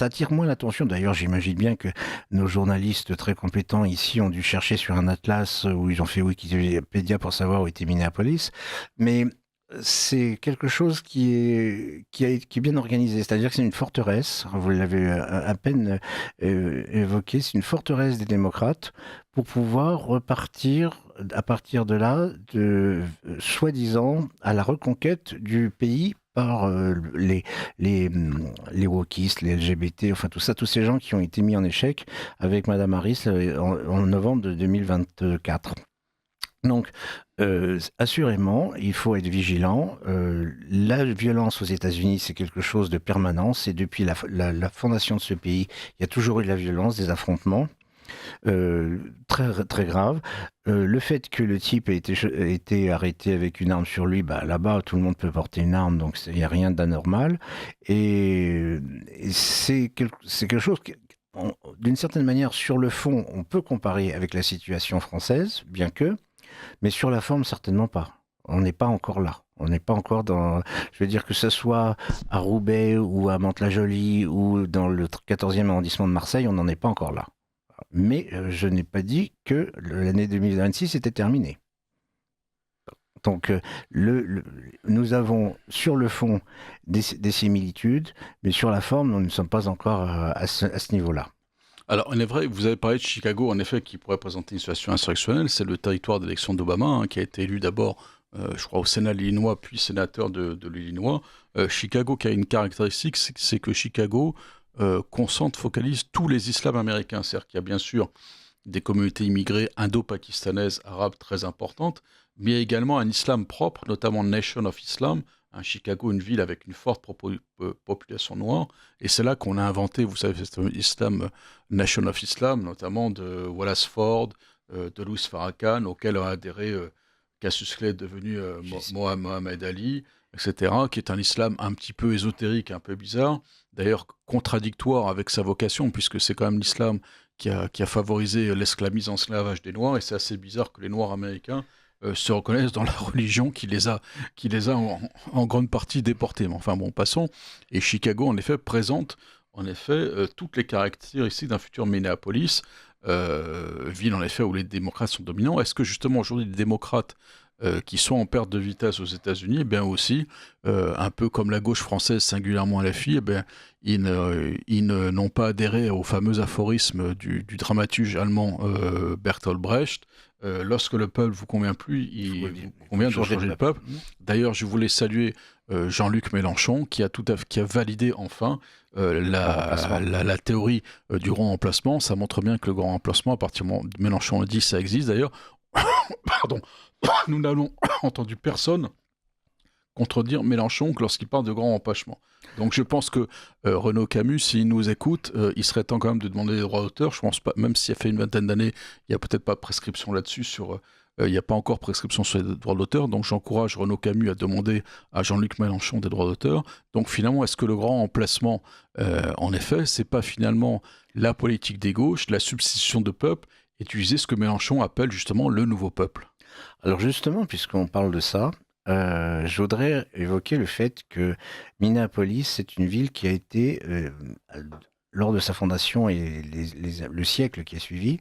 attire moins l'attention. D'ailleurs, j'imagine bien que nos journalistes très compétents ici ont dû chercher sur un atlas où ils ont fait Wikipédia pour savoir où était Minneapolis. Mais c'est quelque chose qui est bien organisé. C'est-à-dire que c'est une forteresse. Vous l'avez à peine évoqué. C'est une forteresse des démocrates pour pouvoir repartir à partir de là, soi-disant, à la reconquête du pays par les wokistes, les LGBT, enfin tout ça, tous ces gens qui ont été mis en échec avec Madame Harris en novembre de 2024. Donc, assurément, il faut être vigilant. La violence aux États-Unis, c'est quelque chose de permanent. C'est depuis la fondation de ce pays, il y a toujours eu de la violence, des affrontements. Très, très grave. Le fait que le type ait été arrêté avec une arme sur lui, là-bas, tout le monde peut porter une arme, donc il n'y a rien d'anormal. Et c'est quelque chose qui, d'une certaine manière, sur le fond, on peut comparer avec la situation française, bien que, mais sur la forme, certainement pas. On n'est pas encore là. On n'est pas encore dans... Je veux dire que ce soit à Roubaix ou à Mantes-la-Jolie ou dans le 14e arrondissement de Marseille, on n'en est pas encore là. Mais je n'ai pas dit que l'année 2026 était terminée. Donc, nous avons sur le fond des similitudes, mais sur la forme, nous ne sommes pas encore à ce niveau-là. Alors, il est vrai, vous avez parlé de Chicago, en effet, qui pourrait présenter une situation insurrectionnelle. C'est le territoire d'élection d'Obama, qui a été élu d'abord, je crois, au Sénat de l'Illinois, puis sénateur de l'Illinois. Chicago, qui a une caractéristique, c'est que Chicago focalise tous les islams américains. C'est-à-dire qu'il y a bien sûr des communautés immigrées indo-pakistanaises, arabes très importantes, mais il y a également un islam propre, notamment Nation of Islam, Chicago, une ville avec une forte population noire, et c'est là qu'on a inventé, vous savez, cet islam, Nation of Islam, notamment de Wallace Ford, de Louis Farrakhan, auquel a adhéré Cassius Clay, devenu Mohamed Ali, etc., qui est un islam un petit peu ésotérique, un peu bizarre, d'ailleurs contradictoire avec sa vocation, puisque c'est quand même l'islam qui a favorisé l'esclavage des Noirs, et c'est assez bizarre que les Noirs américains se reconnaissent dans la religion qui les a en grande partie déportés. Mais enfin bon, passons. Et Chicago, en effet, présente toutes les caractéristiques d'un futur Minneapolis, ville en effet où les démocrates sont dominants. Est-ce que justement aujourd'hui les démocrates qui sont en perte de vitesse aux États-Unis, eh bien aussi, un peu comme la gauche française, singulièrement LFI, eh bien, ils n'ont pas adhéré au fameux aphorisme du dramaturge allemand Bertolt Brecht. Lorsque le peuple vous convient plus, il vous convient de changer le peuple. D'ailleurs, je voulais saluer Jean-Luc Mélenchon, qui a validé enfin la théorie du grand remplacement. Ça montre bien que le grand remplacement, à partir du moment où Mélenchon le dit, ça existe. D'ailleurs, pardon, nous n'avons entendu personne contredire Mélenchon lorsqu'il parle de grand remplacement. Donc je pense que Renaud Camus, s'il nous écoute, il serait temps quand même de demander des droits d'auteur. Je pense pas, même s'il a fait une vingtaine d'années, il n'y a peut-être pas de prescription là-dessus sur il n'y a pas encore prescription sur les droits d'auteur, donc j'encourage Renaud Camus à demander à Jean-Luc Mélenchon des droits d'auteur. Donc finalement, est-ce que le grand emplacement, en effet, c'est pas finalement la politique des gauches, la substitution de peuple, utiliser ce que Mélenchon appelle justement le nouveau peuple? Alors justement, puisqu'on parle de ça, je voudrais évoquer le fait que Minneapolis, c'est une ville qui a été, lors de sa fondation et le siècle qui a suivi,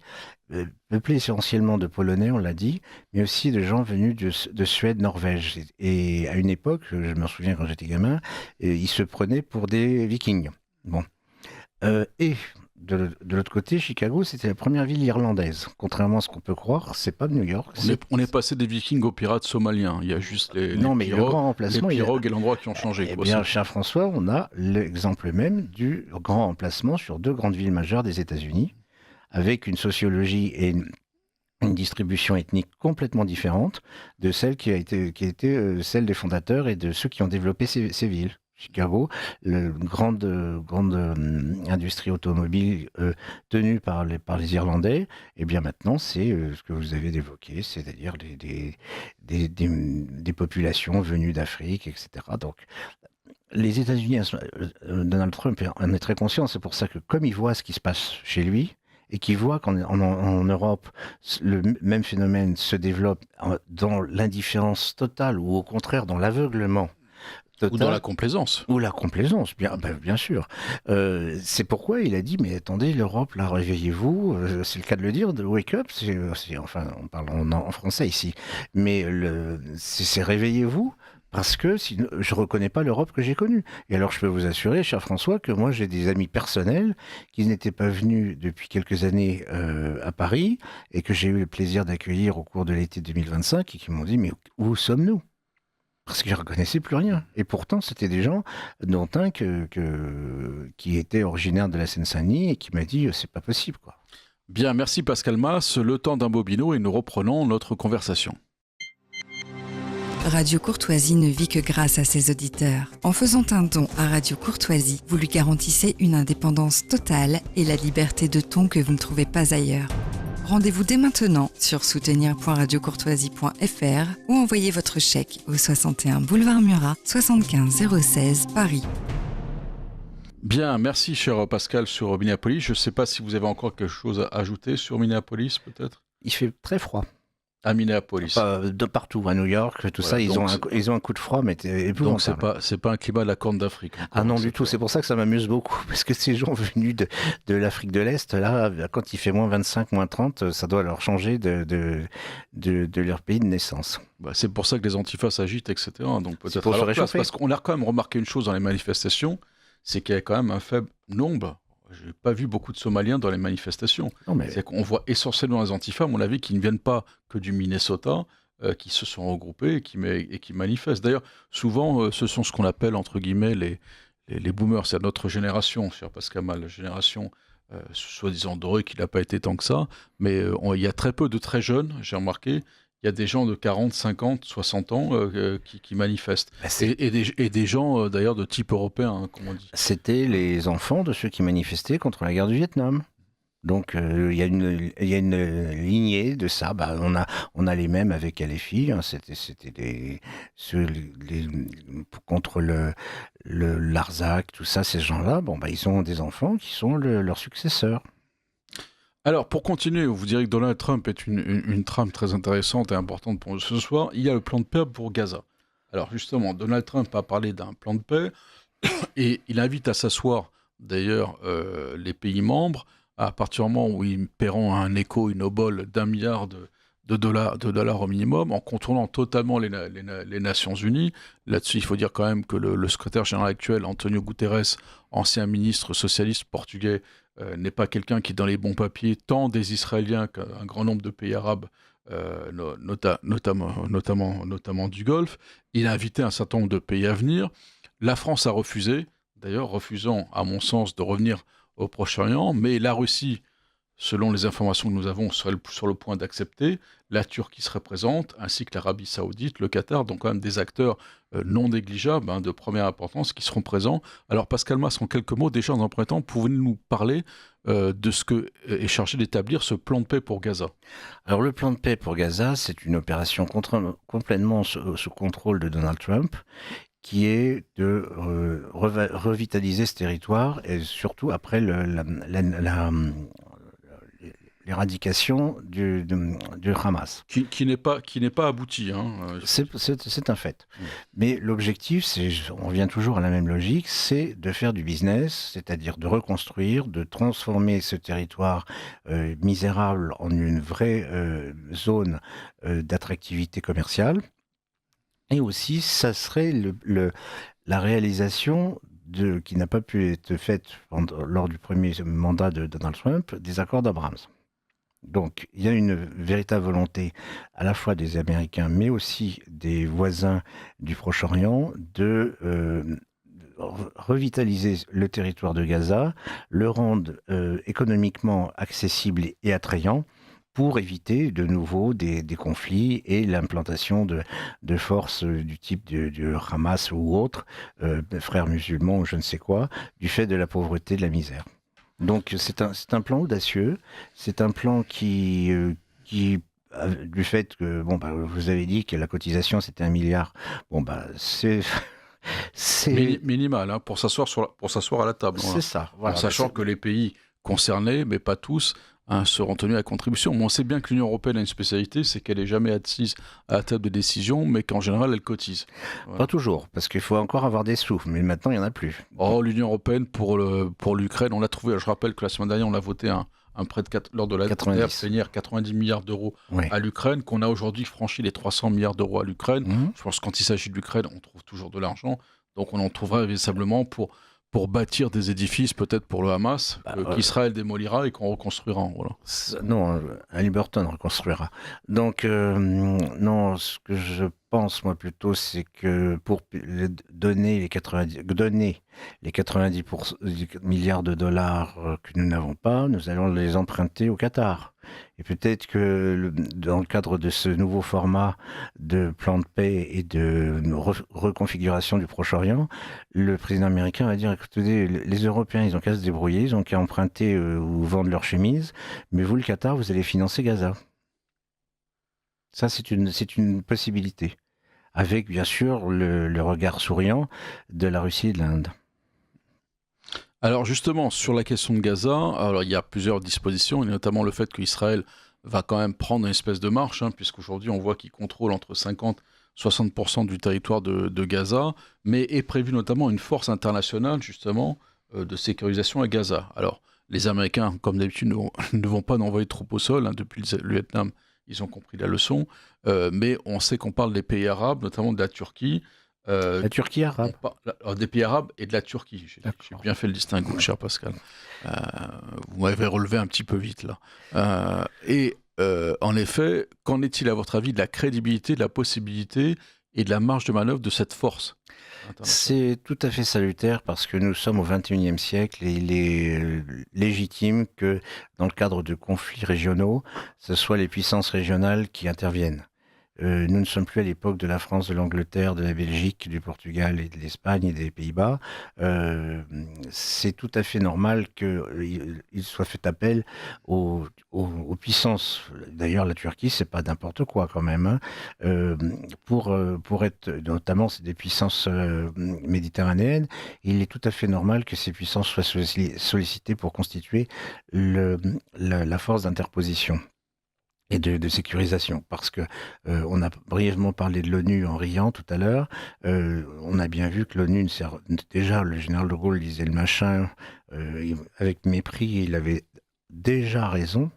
peuplée essentiellement de Polonais, on l'a dit, mais aussi de gens venus de Suède, Norvège. Et à une époque, je me souviens quand j'étais gamin, ils se prenaient pour des Vikings. Bon. Et de l'autre côté, Chicago, c'était la première ville irlandaise. Contrairement à ce qu'on peut croire, c'est pas New York. On est passé des Vikings aux pirates somaliens. Il y a juste les pirogues et l'endroit qui ont changé. Eh bien, cher François, on a l'exemple même du grand emplacement sur 2 grandes villes majeures des États-Unis, avec une sociologie et une distribution ethnique complètement différente de celle qui a été celle des fondateurs et de ceux qui ont développé ces villes. Chicago, grande industrie automobile tenue par les Irlandais, et bien maintenant c'est ce que vous avez évoqué, c'est-à-dire des populations venues d'Afrique, etc. Donc les États-Unis, Donald Trump en est très conscient, c'est pour ça que comme il voit ce qui se passe chez lui, et qu'il voit qu'en Europe, le même phénomène se développe dans l'indifférence totale, ou au contraire dans l'aveuglement, ou dans la complaisance. Ou la complaisance, bien sûr. C'est pourquoi il a dit, mais attendez, l'Europe, là, réveillez-vous. C'est le cas de le dire, de wake up. Enfin, on parle en français ici. Mais c'est réveillez-vous, parce que sinon, je ne reconnais pas l'Europe que j'ai connue. Et alors, je peux vous assurer, cher François, que moi, j'ai des amis personnels qui n'étaient pas venus depuis quelques années à Paris, et que j'ai eu le plaisir d'accueillir au cours de l'été 2025, et qui m'ont dit, mais où sommes-nous ? Parce que je ne reconnaissais plus rien. Et pourtant, c'était des gens, dont un qui était originaire de la Seine-Saint-Denis et qui m'a dit c'est pas possible, quoi. Bien, merci Pascal Mas. Le temps d'un bobino et nous reprenons notre conversation. Radio Courtoisie ne vit que grâce à ses auditeurs. En faisant un don à Radio Courtoisie, vous lui garantissez une indépendance totale et la liberté de ton que vous ne trouvez pas ailleurs. Rendez-vous dès maintenant sur soutenir.radiocourtoisie.fr ou envoyez votre chèque au 61 boulevard Murat, 75 016 Paris. Bien, merci cher Pascal sur Minneapolis. Je ne sais pas si vous avez encore quelque chose à ajouter sur Minneapolis, peut-être ? Il fait très froid. À Minneapolis. De partout, à New York, tout ça, ils ont un coup de froid, mais épouvantable. Donc c'est pas un climat de la Corne d'Afrique. Ah non, du tout. C'est pour ça que ça m'amuse beaucoup, parce que ces gens venus de l'Afrique de l'Est, là, quand il fait moins 25, moins 30, ça doit leur changer de leur pays de naissance. Bah, c'est pour ça que les antifas s'agitent, etc. Donc peut-être pour se réchauffer. Parce qu'on a quand même remarqué une chose dans les manifestations, c'est qu'il y a quand même un faible nombre. Je n'ai pas vu beaucoup de Somaliens dans les manifestations. C'est qu'on voit essentiellement les antifas, à mon avis, qui ne viennent pas que du Minnesota, qui se sont regroupés et qui manifestent. D'ailleurs, souvent, ce sont ce qu'on appelle, entre guillemets, les boomers. C'est notre génération, cher Pascal Mal, la génération soi-disant dorée, qui n'a pas été tant que ça. Mais il y a très peu de très jeunes, j'ai remarqué. Il y a des gens de 40, 50, 60 ans qui manifestent. Et des gens, d'ailleurs, de type européen, hein, comme on dit. C'était les enfants de ceux qui manifestaient contre la guerre du Vietnam. Donc, il y a une lignée de ça. Bah, on a les mêmes avec LFI. Hein. C'était contre le Larzac, tout ça, ces gens-là. Bon, bah, ils ont des enfants qui sont leurs successeurs. Alors, pour continuer, vous direz que Donald Trump est une trame très intéressante et importante pour ce soir. Il y a le plan de paix pour Gaza. Alors, justement, Donald Trump a parlé d'un plan de paix et il invite à s'asseoir, d'ailleurs, les pays membres, à partir du moment où ils paieront un écho, une obole d'1 milliard de dollars au minimum, en contournant totalement les Nations Unies. Là-dessus, il faut dire quand même que le secrétaire général actuel, Antonio Guterres, ancien ministre socialiste portugais, n'est pas quelqu'un qui, dans les bons papiers, tant des Israéliens qu'un grand nombre de pays arabes, notamment du Golfe. Il a invité un certain nombre de pays à venir. La France a refusé, d'ailleurs refusant, à mon sens, de revenir au Proche-Orient, mais la Russie selon les informations que nous avons, serait sur le point d'accepter. La Turquie serait présente, ainsi que l'Arabie Saoudite, le Qatar, donc quand même des acteurs non négligeables, de première importance, qui seront présents. Alors Pascal Mas, en quelques mots, déjà dans un premier temps, pouvez-vous nous parler de ce que est chargé d'établir ce plan de paix pour Gaza? Alors le plan de paix pour Gaza, c'est une opération complètement sous contrôle de Donald Trump, qui est de revitaliser ce territoire, et surtout après l'éradication du Hamas. Qui n'est pas abouti. C'est un fait. Mais l'objectif, on revient toujours à la même logique, c'est de faire du business, c'est-à-dire de reconstruire, de transformer ce territoire misérable en une vraie zone d'attractivité commerciale. Et aussi, ça serait la réalisation qui n'a pas pu être faite lors du premier mandat de Donald Trump, des accords d'Abraham. Donc, il y a une véritable volonté à la fois des Américains, mais aussi des voisins du Proche-Orient, de revitaliser le territoire de Gaza, le rendre économiquement accessible et attrayant, pour éviter de nouveau des conflits et l'implantation de forces du type du Hamas ou autres, frères musulmans ou je ne sais quoi, du fait de la pauvreté, de la misère. Donc c'est un plan audacieux, c'est un plan qui du fait que, vous avez dit que la cotisation c'était 1 milliard, c'est minimal, pour s'asseoir à la table. C'est ça. Voilà. En sachant que les pays concernés, mais pas tous, seront tenus à contribution. Mais on sait bien que l'Union européenne a une spécialité, c'est qu'elle n'est jamais assise à la table de décision, mais qu'en général, elle cotise. Voilà. Pas toujours, parce qu'il faut encore avoir des sous, mais maintenant, il n'y en a plus. L'Union européenne, pour l'Ukraine, on l'a trouvé, je rappelle que la semaine dernière, on a voté un prêt lors de la dernière plénière, 90 milliards d'euros à l'Ukraine, qu'on a aujourd'hui franchi les 300 milliards d'euros à l'Ukraine. Je pense que quand il s'agit de l'Ukraine, on trouve toujours de l'argent, donc on en trouvera véritablement pour bâtir des édifices, peut-être pour le Hamas, qu'Israël démolira et qu'on reconstruira. Voilà. Non, Halliburton reconstruira. Donc, non, ce que je pense, moi, plutôt, c'est que pour donner les 90 milliards de dollars que nous n'avons pas, nous allons les emprunter au Qatar. Et peut-être que dans le cadre de ce nouveau format de plan de paix et de reconfiguration du Proche-Orient, le président américain va dire, écoutez, les Européens, ils ont qu'à se débrouiller, ils ont qu'à emprunter ou vendre leurs chemises, mais vous, le Qatar, vous allez financer Gaza. Ça, c'est une possibilité. Avec, bien sûr, le regard souriant de la Russie et de l'Inde. Alors justement, sur la question de Gaza, alors il y a plusieurs dispositions, et notamment le fait qu'Israël va quand même prendre une espèce de marche, puisqu'aujourd'hui on voit qu'il contrôle entre 50 et 60% du territoire de Gaza, mais est prévue notamment une force internationale justement de sécurisation à Gaza. Alors les Américains, comme d'habitude, ne vont pas envoyer de troupes au sol, depuis le Vietnam, ils ont compris la leçon, mais on sait qu'on parle des pays arabes, notamment de la Turquie. La Turquie arabe. Des pays arabes et de la Turquie. J'ai bien fait le distinguo, cher Pascal. Vous m'avez relevé un petit peu vite là. En effet, qu'en est-il à votre avis de la crédibilité, de la possibilité et de la marge de manœuvre de cette force? C'est tout à fait salutaire parce que nous sommes au XXIe siècle et il est légitime que dans le cadre de conflits régionaux, ce soit les puissances régionales qui interviennent. Nous ne sommes plus à l'époque de la France, de l'Angleterre, de la Belgique, du Portugal et de l'Espagne et des Pays-Bas. C'est tout à fait normal qu'il soit fait appel aux puissances. D'ailleurs, la Turquie, c'est pas n'importe quoi quand même. Pour être, notamment, c'est des puissances méditerranéennes. Il est tout à fait normal que ces puissances soient sollicitées pour constituer la force d'interposition et de sécurisation, parce que on a brièvement parlé de l'ONU en riant tout à l'heure. On a bien vu que l'ONU déjà, le général de Gaulle disait le machin avec mépris, il avait déjà raison.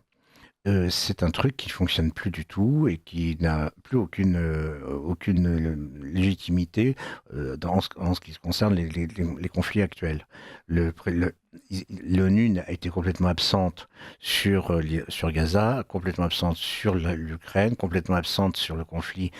C'est un truc qui fonctionne plus du tout et qui n'a plus aucune légitimité en ce qui concerne les conflits actuels. l'ONU a été complètement absente sur Gaza, complètement absente sur l'Ukraine, complètement absente sur le conflit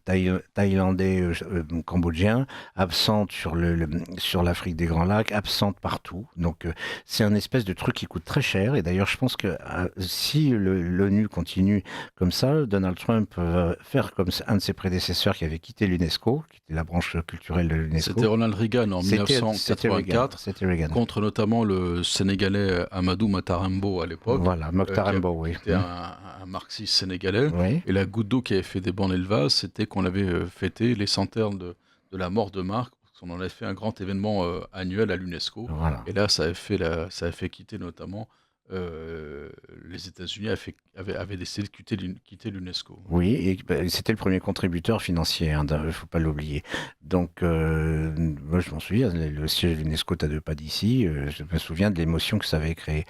thaïlandais-cambodgien, absente sur l'Afrique des Grands Lacs, absente partout. Donc c'est un espèce de truc qui coûte très cher. Et d'ailleurs, je pense que si l'ONU continue comme ça, Donald Trump va faire comme un de ses prédécesseurs qui avait quitté l'UNESCO, qui était la branche culturelle de l'UNESCO. C'était Ronald Reagan en C'était 1984, Reagan. contre notamment le Sénégalais Amadou Matarembo à l'époque. Voilà, Mokhtar-Embo, oui. Qui était un marxiste sénégalais. Oui. Et la goutte d'eau qui avait fait déborder le vase, c'était qu'on avait fêté les centaines de la mort de Marc. On en avait fait un grand événement annuel à l'UNESCO. Voilà. Et là, ça avait fait quitter notamment les États-Unis avaient décidé de quitter l'UNESCO. Oui, et c'était le premier contributeur financier, il ne faut pas l'oublier. Donc, moi je m'en souviens, le siège de l'UNESCO est à 2 pas d'ici, je me souviens de l'émotion que ça avait créé.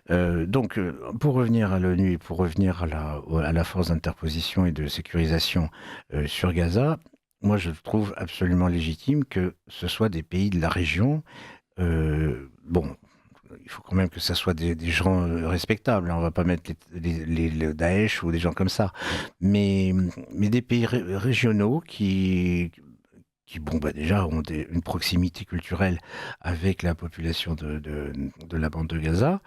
Donc, pour revenir à l'ONU et pour revenir à la force d'interposition et de sécurisation sur Gaza, moi je trouve absolument légitime que ce soit des pays de la région. Bon, il faut quand même que ça soit des gens respectables. On ne va pas mettre le Daesh ou des gens comme ça. Mais des pays régionaux qui bon, déjà ont une proximité culturelle avec la population de la bande de Gaza,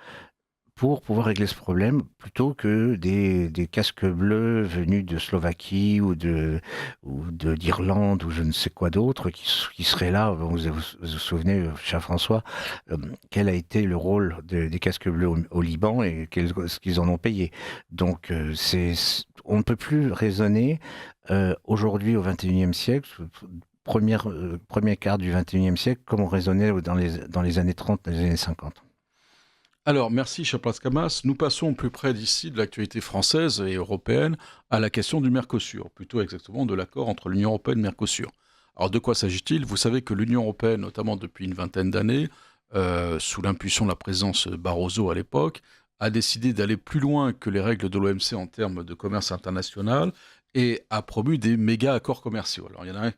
pour pouvoir régler ce problème, plutôt que des casques bleus venus de Slovaquie ou d'Irlande ou je ne sais quoi d'autre qui seraient là. Vous vous souvenez, cher François, quel a été le rôle des casques bleus au Liban et ce qu'ils en ont payé. Donc on ne peut plus raisonner aujourd'hui au XXIe siècle, premier quart du XXIe siècle, comme on raisonnait dans les années 30, dans les années 50. Alors, merci, cher Plascamas. Nous passons plus près d'ici de l'actualité française et européenne à la question du Mercosur, plutôt exactement de l'accord entre l'Union européenne et le Mercosur. Alors, de quoi s'agit-il ? Vous savez que l'Union européenne, notamment depuis une vingtaine d'années, sous l'impulsion de la présidence Barroso à l'époque, a décidé d'aller plus loin que les règles de l'OMC en termes de commerce international et a promu des méga accords commerciaux. Alors, il y en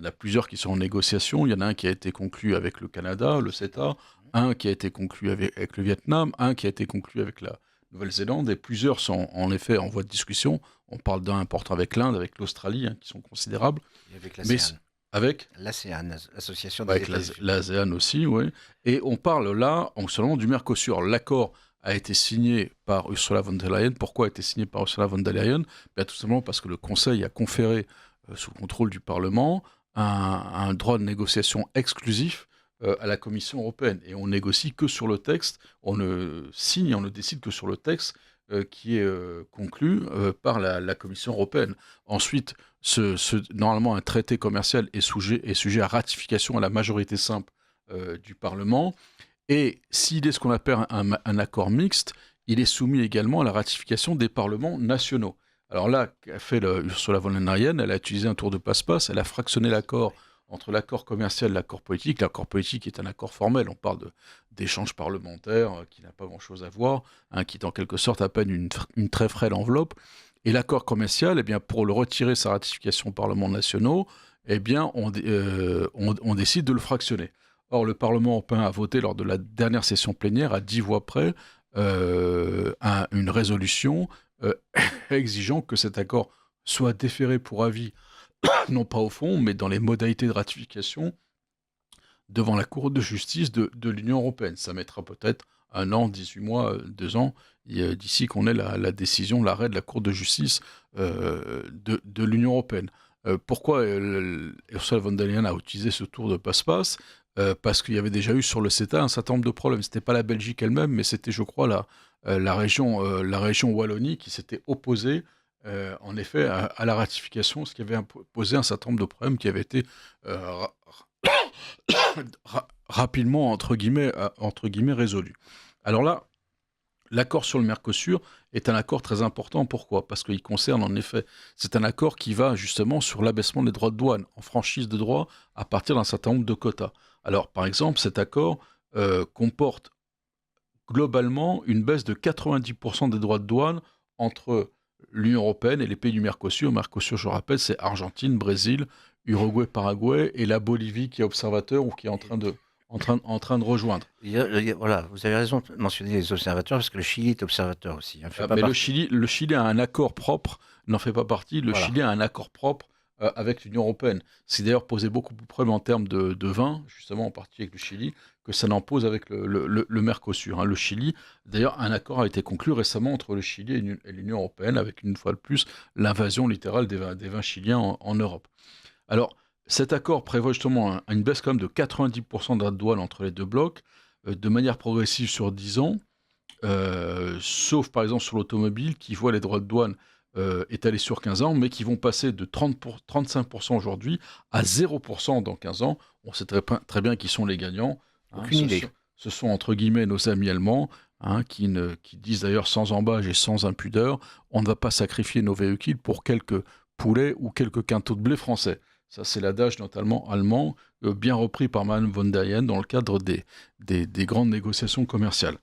a plusieurs qui sont en négociation. Il y en a un qui a été conclu avec le Canada, le CETA, un qui a été conclu avec le Vietnam, un qui a été conclu avec la Nouvelle-Zélande, et plusieurs sont en effet en voie de discussion. On parle d'un important avec l'Inde, avec l'Australie, qui sont considérables. Et avec l'ASEAN. Avec l'ASEAN, l'association des avec États-Unis. l'ASEAN aussi, oui. Et on parle là seulement du Mercosur. L'accord a été signé par Ursula von der Leyen. Pourquoi a été signé par Ursula von der Leyen ? Tout simplement parce que le Conseil a conféré, sous le contrôle du Parlement, un droit de négociation exclusif à la Commission européenne. Et on négocie que sur le texte, on ne signe, on ne décide que sur le texte qui est conclu par la Commission européenne. Ensuite, normalement, un traité commercial est sujet à ratification à la majorité simple du Parlement. Et s'il est ce qu'on appelle un accord mixte, il est soumis également à la ratification des parlements nationaux. Alors là, qu'a fait Ursula von der Leyen, elle a utilisé un tour de passe-passe, elle a fractionné l'accord entre l'accord commercial et l'accord politique. L'accord politique est un accord formel, on parle d'échanges parlementaires qui n'a pas grand-chose à voir, qui est en quelque sorte à peine une très frêle enveloppe. Et l'accord commercial, pour le retirer sa ratification aux parlements nationaux, on décide de le fractionner. Or, le Parlement européen a voté lors de la dernière session plénière, à 10 voix près, une résolution exigeant que cet accord soit déféré pour avis, non pas au fond, mais dans les modalités de ratification devant la Cour de justice de l'Union européenne. Ça mettra peut-être 1 an, 18 mois, 2 ans, d'ici qu'on ait la décision, l'arrêt de la Cour de justice de l'Union européenne. Pourquoi Ursula von der Leyen a utilisé ce tour de passe-passe ? Parce qu'il y avait déjà eu sur le CETA un certain nombre de problèmes. Ce n'était pas la Belgique elle-même, mais c'était, je crois, la région Wallonie qui s'était opposée en effet à la ratification, ce qui avait posé un certain nombre de problèmes qui avaient été rapidement, entre guillemets, résolus. Alors là, l'accord sur le Mercosur est un accord très important. Pourquoi ? Parce qu'il concerne, en effet, c'est un accord qui va justement sur l'abaissement des droits de douane, en franchise de droits à partir d'un certain nombre de quotas. Alors, par exemple, cet accord comporte globalement une baisse de 90% des droits de douane entre l'Union européenne et les pays du Mercosur. Mercosur, je rappelle, c'est Argentine, Brésil, Uruguay, Paraguay et la Bolivie qui est observateur ou qui est en train de... en train de rejoindre. Voilà, vous avez raison de mentionner les observateurs, parce que le Chili est observateur aussi. Mais le Chili a un accord propre, n'en fait pas partie. Le Voilà. Chili a un accord propre avec l'Union européenne. C'est d'ailleurs posé beaucoup plus de problèmes en termes de vin, justement en partie avec le Chili, que ça n'en pose avec le Mercosur. Le Chili, d'ailleurs, un accord a été conclu récemment entre le Chili et l'Union européenne, avec une fois de plus l'invasion littérale des vins chiliens en Europe. Alors, cet accord prévoit justement une baisse quand même de 90% de la douane entre les deux blocs, de manière progressive sur 10 ans, sauf par exemple sur l'automobile, qui voit les droits de douane étalés sur 15 ans, mais qui vont passer de 35% aujourd'hui à 0% dans 15 ans. On sait très bien qui sont les gagnants. Aucune idée. Ce sont entre guillemets nos amis allemands, qui disent d'ailleurs sans embâche et sans impudeur, on ne va pas sacrifier nos véhicules pour quelques poulets ou quelques quintaux de blé français. Ça, c'est l'adage notamment allemand, bien repris par Mme von der Leyen dans le cadre des grandes négociations commerciales.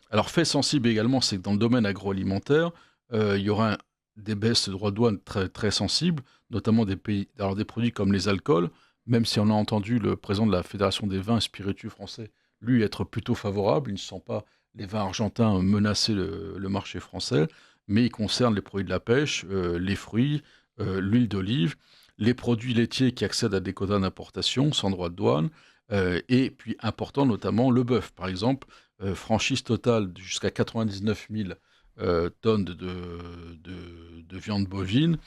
Alors, fait sensible également, c'est que dans le domaine agroalimentaire, il y aura des baisses de droits de douane très, très sensibles, notamment des produits comme les alcools, même si on a entendu le président de la Fédération des vins et spiritueux français, lui, être plutôt favorable. Il ne sent pas les vins argentins menacer le marché français, mais il concerne les produits de la pêche, les fruits, l'huile d'olive, les produits laitiers qui accèdent à des quotas d'importation sans droit de douane, et puis important notamment le bœuf. Par exemple, franchise totale jusqu'à 99 000 tonnes de viande bovine,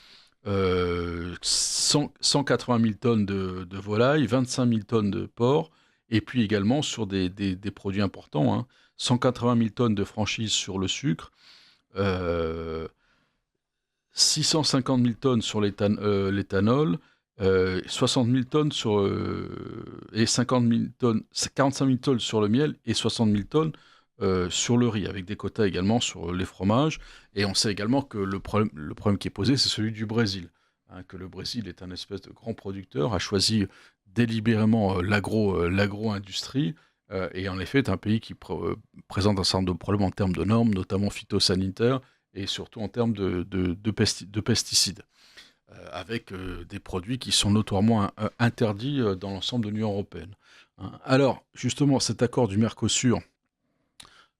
180 000 tonnes de volaille, 25 000 tonnes de porc, et puis également sur des produits importants, 180 000 tonnes de franchise sur le sucre, 650 000 tonnes sur l'éthanol, 60 000 tonnes et 50 000 tonnes, 45 000 tonnes sur le miel et 60 000 tonnes sur le riz, avec des quotas également sur les fromages. Et on sait également que le problème qui est posé, c'est celui du Brésil. Que le Brésil est un espèce de grand producteur, a choisi délibérément l'agro-industrie, et en effet est un pays qui présente un certain nombre de problèmes en termes de normes, notamment phytosanitaires, et surtout en termes de pesticides, avec des produits qui sont notoirement interdits dans l'ensemble de l'Union européenne. Alors, justement, cet accord du Mercosur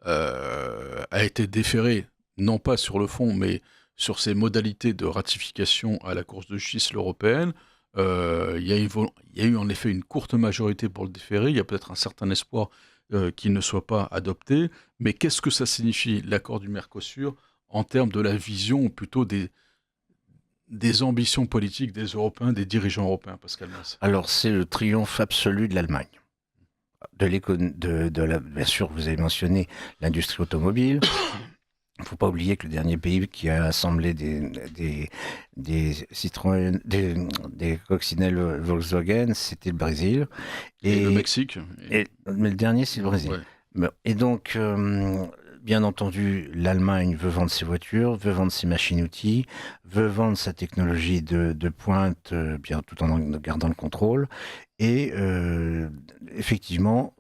a été déféré, non pas sur le fond, mais sur ses modalités de ratification à la Cour de justice européenne. Il y a eu en effet une courte majorité pour le déférer. Il y a peut-être un certain espoir qu'il ne soit pas adopté. Mais qu'est-ce que ça signifie, l'accord du Mercosur, en termes de la vision, ou plutôt des ambitions politiques des Européens, des dirigeants européens, Pascal Mas? Alors, c'est le triomphe absolu de l'Allemagne. Bien sûr, vous avez mentionné l'industrie automobile. Il ne faut pas oublier que le dernier pays qui a assemblé des Citroën, des coccinelles Volkswagen, c'était le Brésil. Et le Mexique. Mais le dernier, c'est le Brésil. Ouais. Et donc, bien entendu, l'Allemagne veut vendre ses voitures, veut vendre ses machines-outils, veut vendre sa technologie de pointe, bien tout en gardant le contrôle. Et effectivement,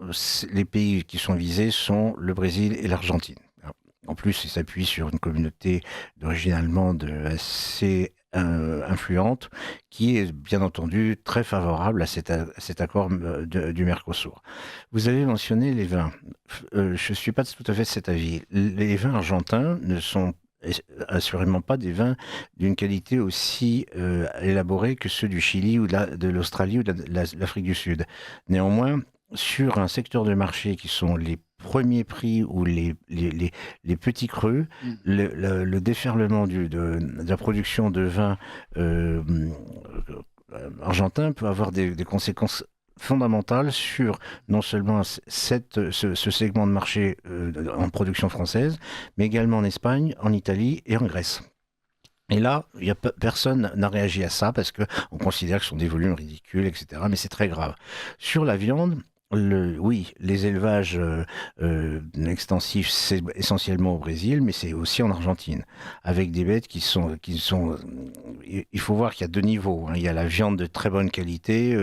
les pays qui sont visés sont le Brésil et l'Argentine. En plus, il s'appuie sur une communauté d'origine allemande assez influente, qui est bien entendu très favorable à cet accord du Mercosur. Vous avez mentionné les vins. Je ne suis pas tout à fait de cet avis. Les vins argentins ne sont assurément pas des vins d'une qualité aussi élaborée que ceux du Chili ou de l'Australie ou de l'Afrique du Sud. Néanmoins, sur un secteur de marché qui sont les premiers prix ou les petits creux, le déferlement de la production de vin argentin peut avoir des conséquences fondamentales sur non seulement ce segment de marché en production française, mais également en Espagne, en Italie et en Grèce. Et là, personne n'a réagi à ça parce qu'on considère que ce sont des volumes ridicules, etc. Mais c'est très grave. Sur la viande, oui, les élevages extensifs, c'est essentiellement au Brésil, mais c'est aussi en Argentine, avec des bêtes qui sont. Il faut voir qu'il y a deux niveaux. Il y a la viande de très bonne qualité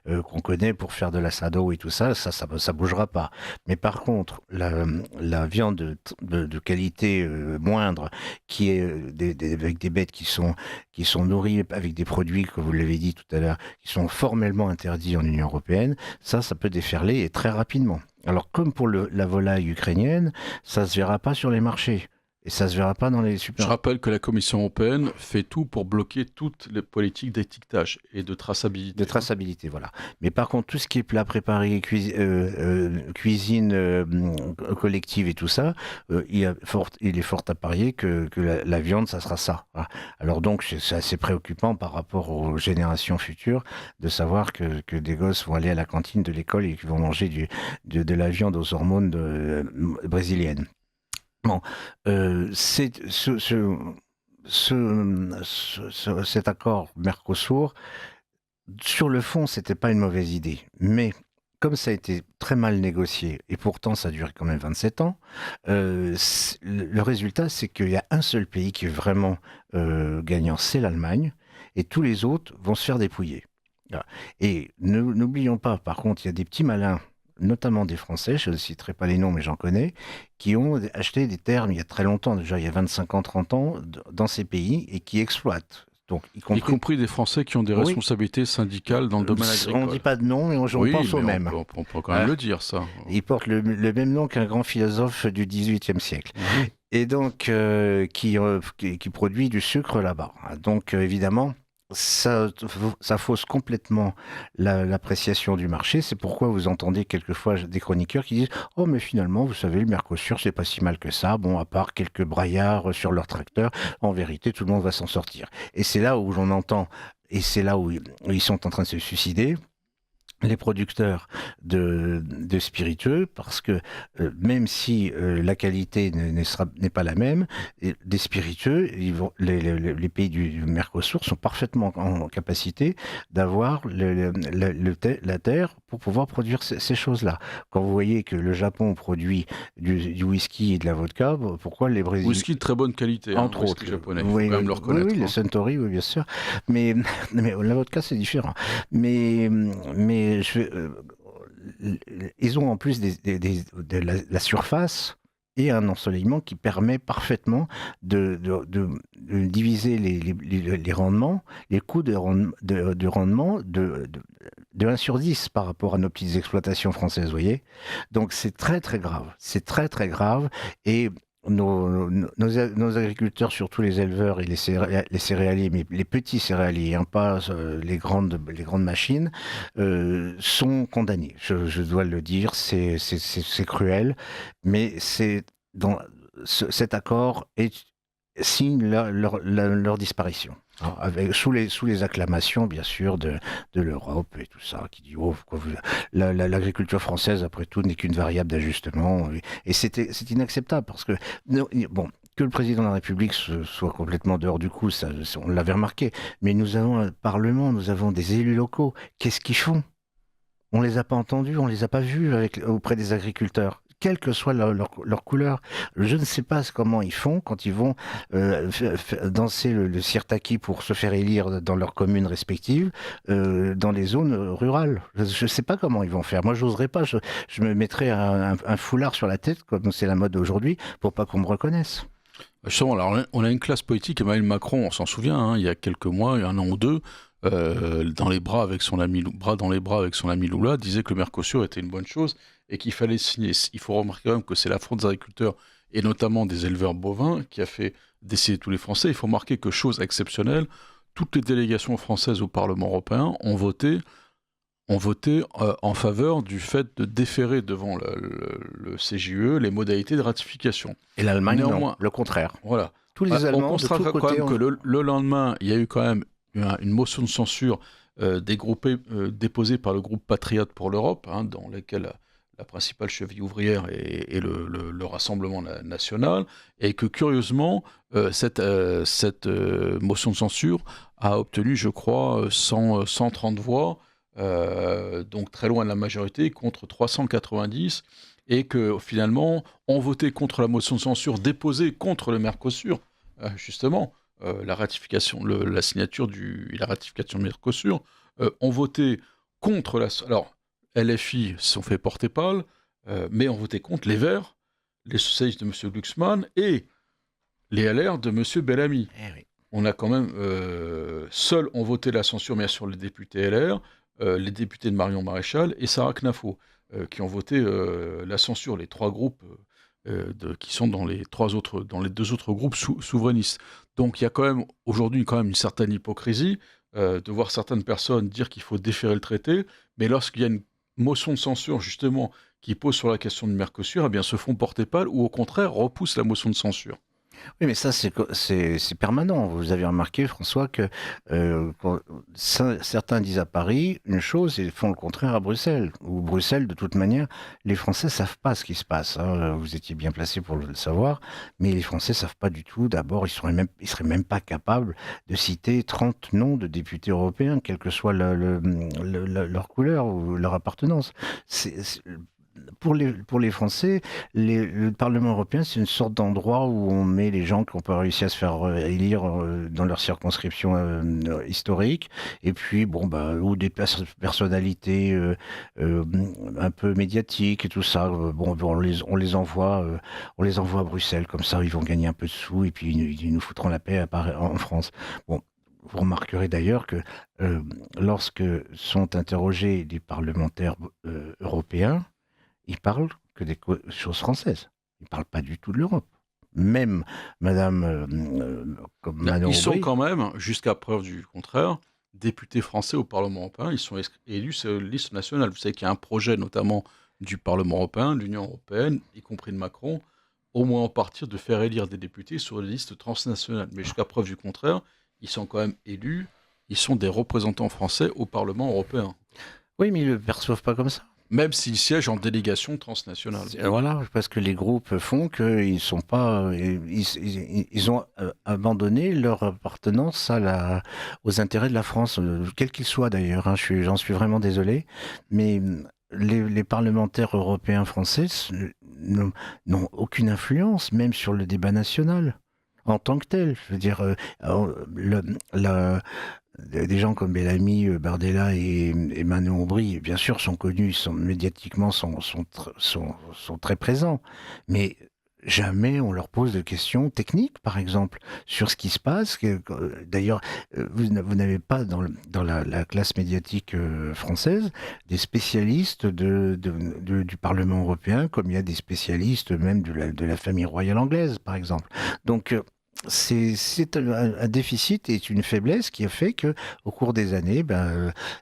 qu'on connaît pour faire de l'assado et tout ça, ça bougera pas. Mais par contre, la viande de qualité moindre, qui est avec des bêtes qui sont nourries avec des produits, comme vous l'avez dit tout à l'heure, qui sont formellement interdits en Union européenne, ça peut déferler et très rapidement. Alors, comme pour la volaille ukrainienne, ça ne se verra pas sur les marchés. Et ça ne se verra pas dans les Je super. rappelle que la Commission européenne fait tout pour bloquer toutes les politiques d'étiquetage et de traçabilité. De traçabilité, voilà. Mais par contre, tout ce qui est plat préparé, cuisine collective et tout ça, il est fort à parier que la viande, ça sera ça. Voilà. Alors donc, c'est assez préoccupant par rapport aux générations futures de savoir que des gosses vont aller à la cantine de l'école et qu'ils vont manger de la viande aux hormones brésiliennes. Bon, cet accord Mercosur, sur le fond, c'était pas une mauvaise idée, mais comme ça a été très mal négocié, et pourtant ça a duré quand même 27 ans, le résultat, c'est qu'il y a un seul pays qui est vraiment gagnant, c'est l'Allemagne, et tous les autres vont se faire dépouiller. Voilà. Et n'oublions pas, par contre, il y a des petits malins, notamment des Français, je ne citerai pas les noms, mais j'en connais, qui ont acheté des terres il y a très longtemps, déjà il y a 25 ans, 30 ans, dans ces pays, et qui exploitent. Donc, y compris des Français qui ont des responsabilités syndicales dans le domaine agricole. On ne dit pas de nom, mais on pense au même. On peut quand même le dire, ça. Il porte le même nom qu'un grand philosophe du XVIIIe siècle. Mmh. Et donc, qui produit du sucre là-bas. Donc, évidemment, ça fausse complètement l'appréciation du marché. C'est pourquoi vous entendez quelquefois des chroniqueurs qui disent « Oh, mais finalement, vous savez, le Mercosur, c'est pas si mal que ça. Bon, à part quelques braillards sur leur tracteur, en vérité, tout le monde va s'en sortir. » Et c'est là où j'en entends, et c'est là où ils sont en train de se suicider, les producteurs de spiritueux, parce que même si la qualité n'est pas la même, des spiritueux, les pays du Mercosur sont parfaitement en capacité d'avoir la terre pour pouvoir produire ces choses-là. Quand vous voyez que le Japon produit du whisky et de la vodka, pourquoi les Brésiliens... Whisky de très bonne qualité, entre autres, japonais, il faut quand même le reconnaître. Oui, le Suntory, oui, bien sûr. Mais la vodka, c'est différent. Mais ils ont en plus de la surface et un ensoleillement qui permet parfaitement de diviser les rendements, les coûts de rendement de 1 sur 10 par rapport à nos petites exploitations françaises, vous voyez. Donc c'est très très grave, et nos agriculteurs, surtout les éleveurs et les céréaliers, mais les petits céréaliers, pas les grandes machines, sont condamnés. Je dois le dire, c'est cruel, mais cet accord signe leur disparition. Sous les acclamations, bien sûr, de l'Europe et tout ça, qui dit l'agriculture française, après tout, n'est qu'une variable d'ajustement. Et c'est inacceptable, parce que, que le président de la République soit complètement dehors du coup, ça, on l'avait remarqué, mais nous avons un Parlement, nous avons des élus locaux. Qu'est-ce qu'ils font ? On ne les a pas entendus, on ne les a pas vus auprès des agriculteurs. Quelle que soit leur couleur. Je ne sais pas comment ils font quand ils vont danser le sirtaki pour se faire élire dans leurs communes respectives, dans les zones rurales. Je ne sais pas comment ils vont faire. Moi, je n'oserais pas. Je me mettrais un foulard sur la tête, comme c'est la mode aujourd'hui, pour pas qu'on me reconnaisse. Justement, alors, on a une classe politique, Emmanuel Macron, on s'en souvient, il y a quelques mois, un an ou deux, dans les bras avec son ami Lula, disait que le Mercosur était une bonne chose et qu'il fallait signer. Il faut remarquer quand même que c'est la Front des agriculteurs et notamment des éleveurs bovins qui a fait décider tous les Français. Il faut remarquer que, chose exceptionnelle, toutes les délégations françaises au Parlement européen ont voté en faveur du fait de déférer devant le CJUE les modalités de ratification. Et l'Allemagne, non, le contraire. Voilà. Tous les Allemands, on constatera quand même que le lendemain, il y a eu quand même une motion de censure déposée par le groupe Patriotes pour l'Europe, dans laquelle la principale cheville ouvrière est le Rassemblement national, et que curieusement, cette motion de censure a obtenu, je crois, 130 voix, donc très loin de la majorité, contre 390, et que finalement, ont voté contre la motion de censure déposée contre le Mercosur, justement, la ratification, la signature et la ratification du Mercosur, ont voté contre alors, LFI se sont fait porter pâle, mais ont voté contre les Verts, les socialistes de M. Glucksmann et les LR de M. Bellamy. Oui. On a quand même... seuls ont voté la censure, bien sûr, les députés LR, les députés de Marion Maréchal et Sarah Knafo. qui ont voté la censure, les 3 groupes qui sont dans les deux autres groupes souverainistes. Donc il y a quand même aujourd'hui une certaine hypocrisie de voir certaines personnes dire qu'il faut déférer le traité, mais lorsqu'il y a une motion de censure justement qui pose sur la question du Mercosur, eh bien se font porter pâle ou au contraire repoussent la motion de censure. Oui, mais ça, c'est permanent. Vous avez remarqué, François, que certains disent à Paris une chose et font le contraire à Bruxelles. Ou Bruxelles, de toute manière, les Français savent pas ce qui se passe, hein. Vous étiez bien placé pour le savoir, mais les Français savent pas du tout. D'abord, ils seraient même pas capables de citer 30 noms de députés européens, quelle que soit leur couleur ou leur appartenance. Pour les Français, le Parlement européen, c'est une sorte d'endroit où on met les gens qui n'ont pas réussi à se faire élire dans leur circonscription historique, et puis ou des personnalités un peu médiatiques et tout ça. On les envoie à Bruxelles, comme ça ils vont gagner un peu de sous et puis ils nous foutront la paix en France. Bon. Vous remarquerez d'ailleurs que lorsque sont interrogés des parlementaires européens, ils parlent que des choses françaises. Ils ne parlent pas du tout de l'Europe. Même comme Manon Ils sont Aubry, quand même, jusqu'à preuve du contraire, députés français au Parlement européen. Ils sont élus sur une liste nationale. Vous savez qu'il y a un projet notamment du Parlement européen, de l'Union européenne, y compris de Macron, au moins en partie de faire élire des députés sur des listes transnationales. Mais jusqu'à preuve du contraire, ils sont quand même élus. Ils sont des représentants français au Parlement européen. oui, mais ils ne le perçoivent pas comme ça. Même s'ils siègent en délégation transnationale. Voilà, parce que les groupes font qu'ils sont pas, ils ont abandonné leur appartenance aux intérêts de la France, quels qu'ils soient d'ailleurs. Hein, j'en suis vraiment désolé, mais les parlementaires européens français n'ont aucune influence, même sur le débat national en tant que tel. Je veux dire, des gens comme Bellamy, Bardella et Manon Aubry, bien sûr, sont connus, médiatiquement sont très présents, mais jamais on leur pose de questions techniques, par exemple, sur ce qui se passe. D'ailleurs, vous n'avez pas dans la classe médiatique française des spécialistes du Parlement européen, comme il y a des spécialistes même de la famille royale anglaise, par exemple. Donc, c'est un déficit et une faiblesse qui a fait que, au cours des années,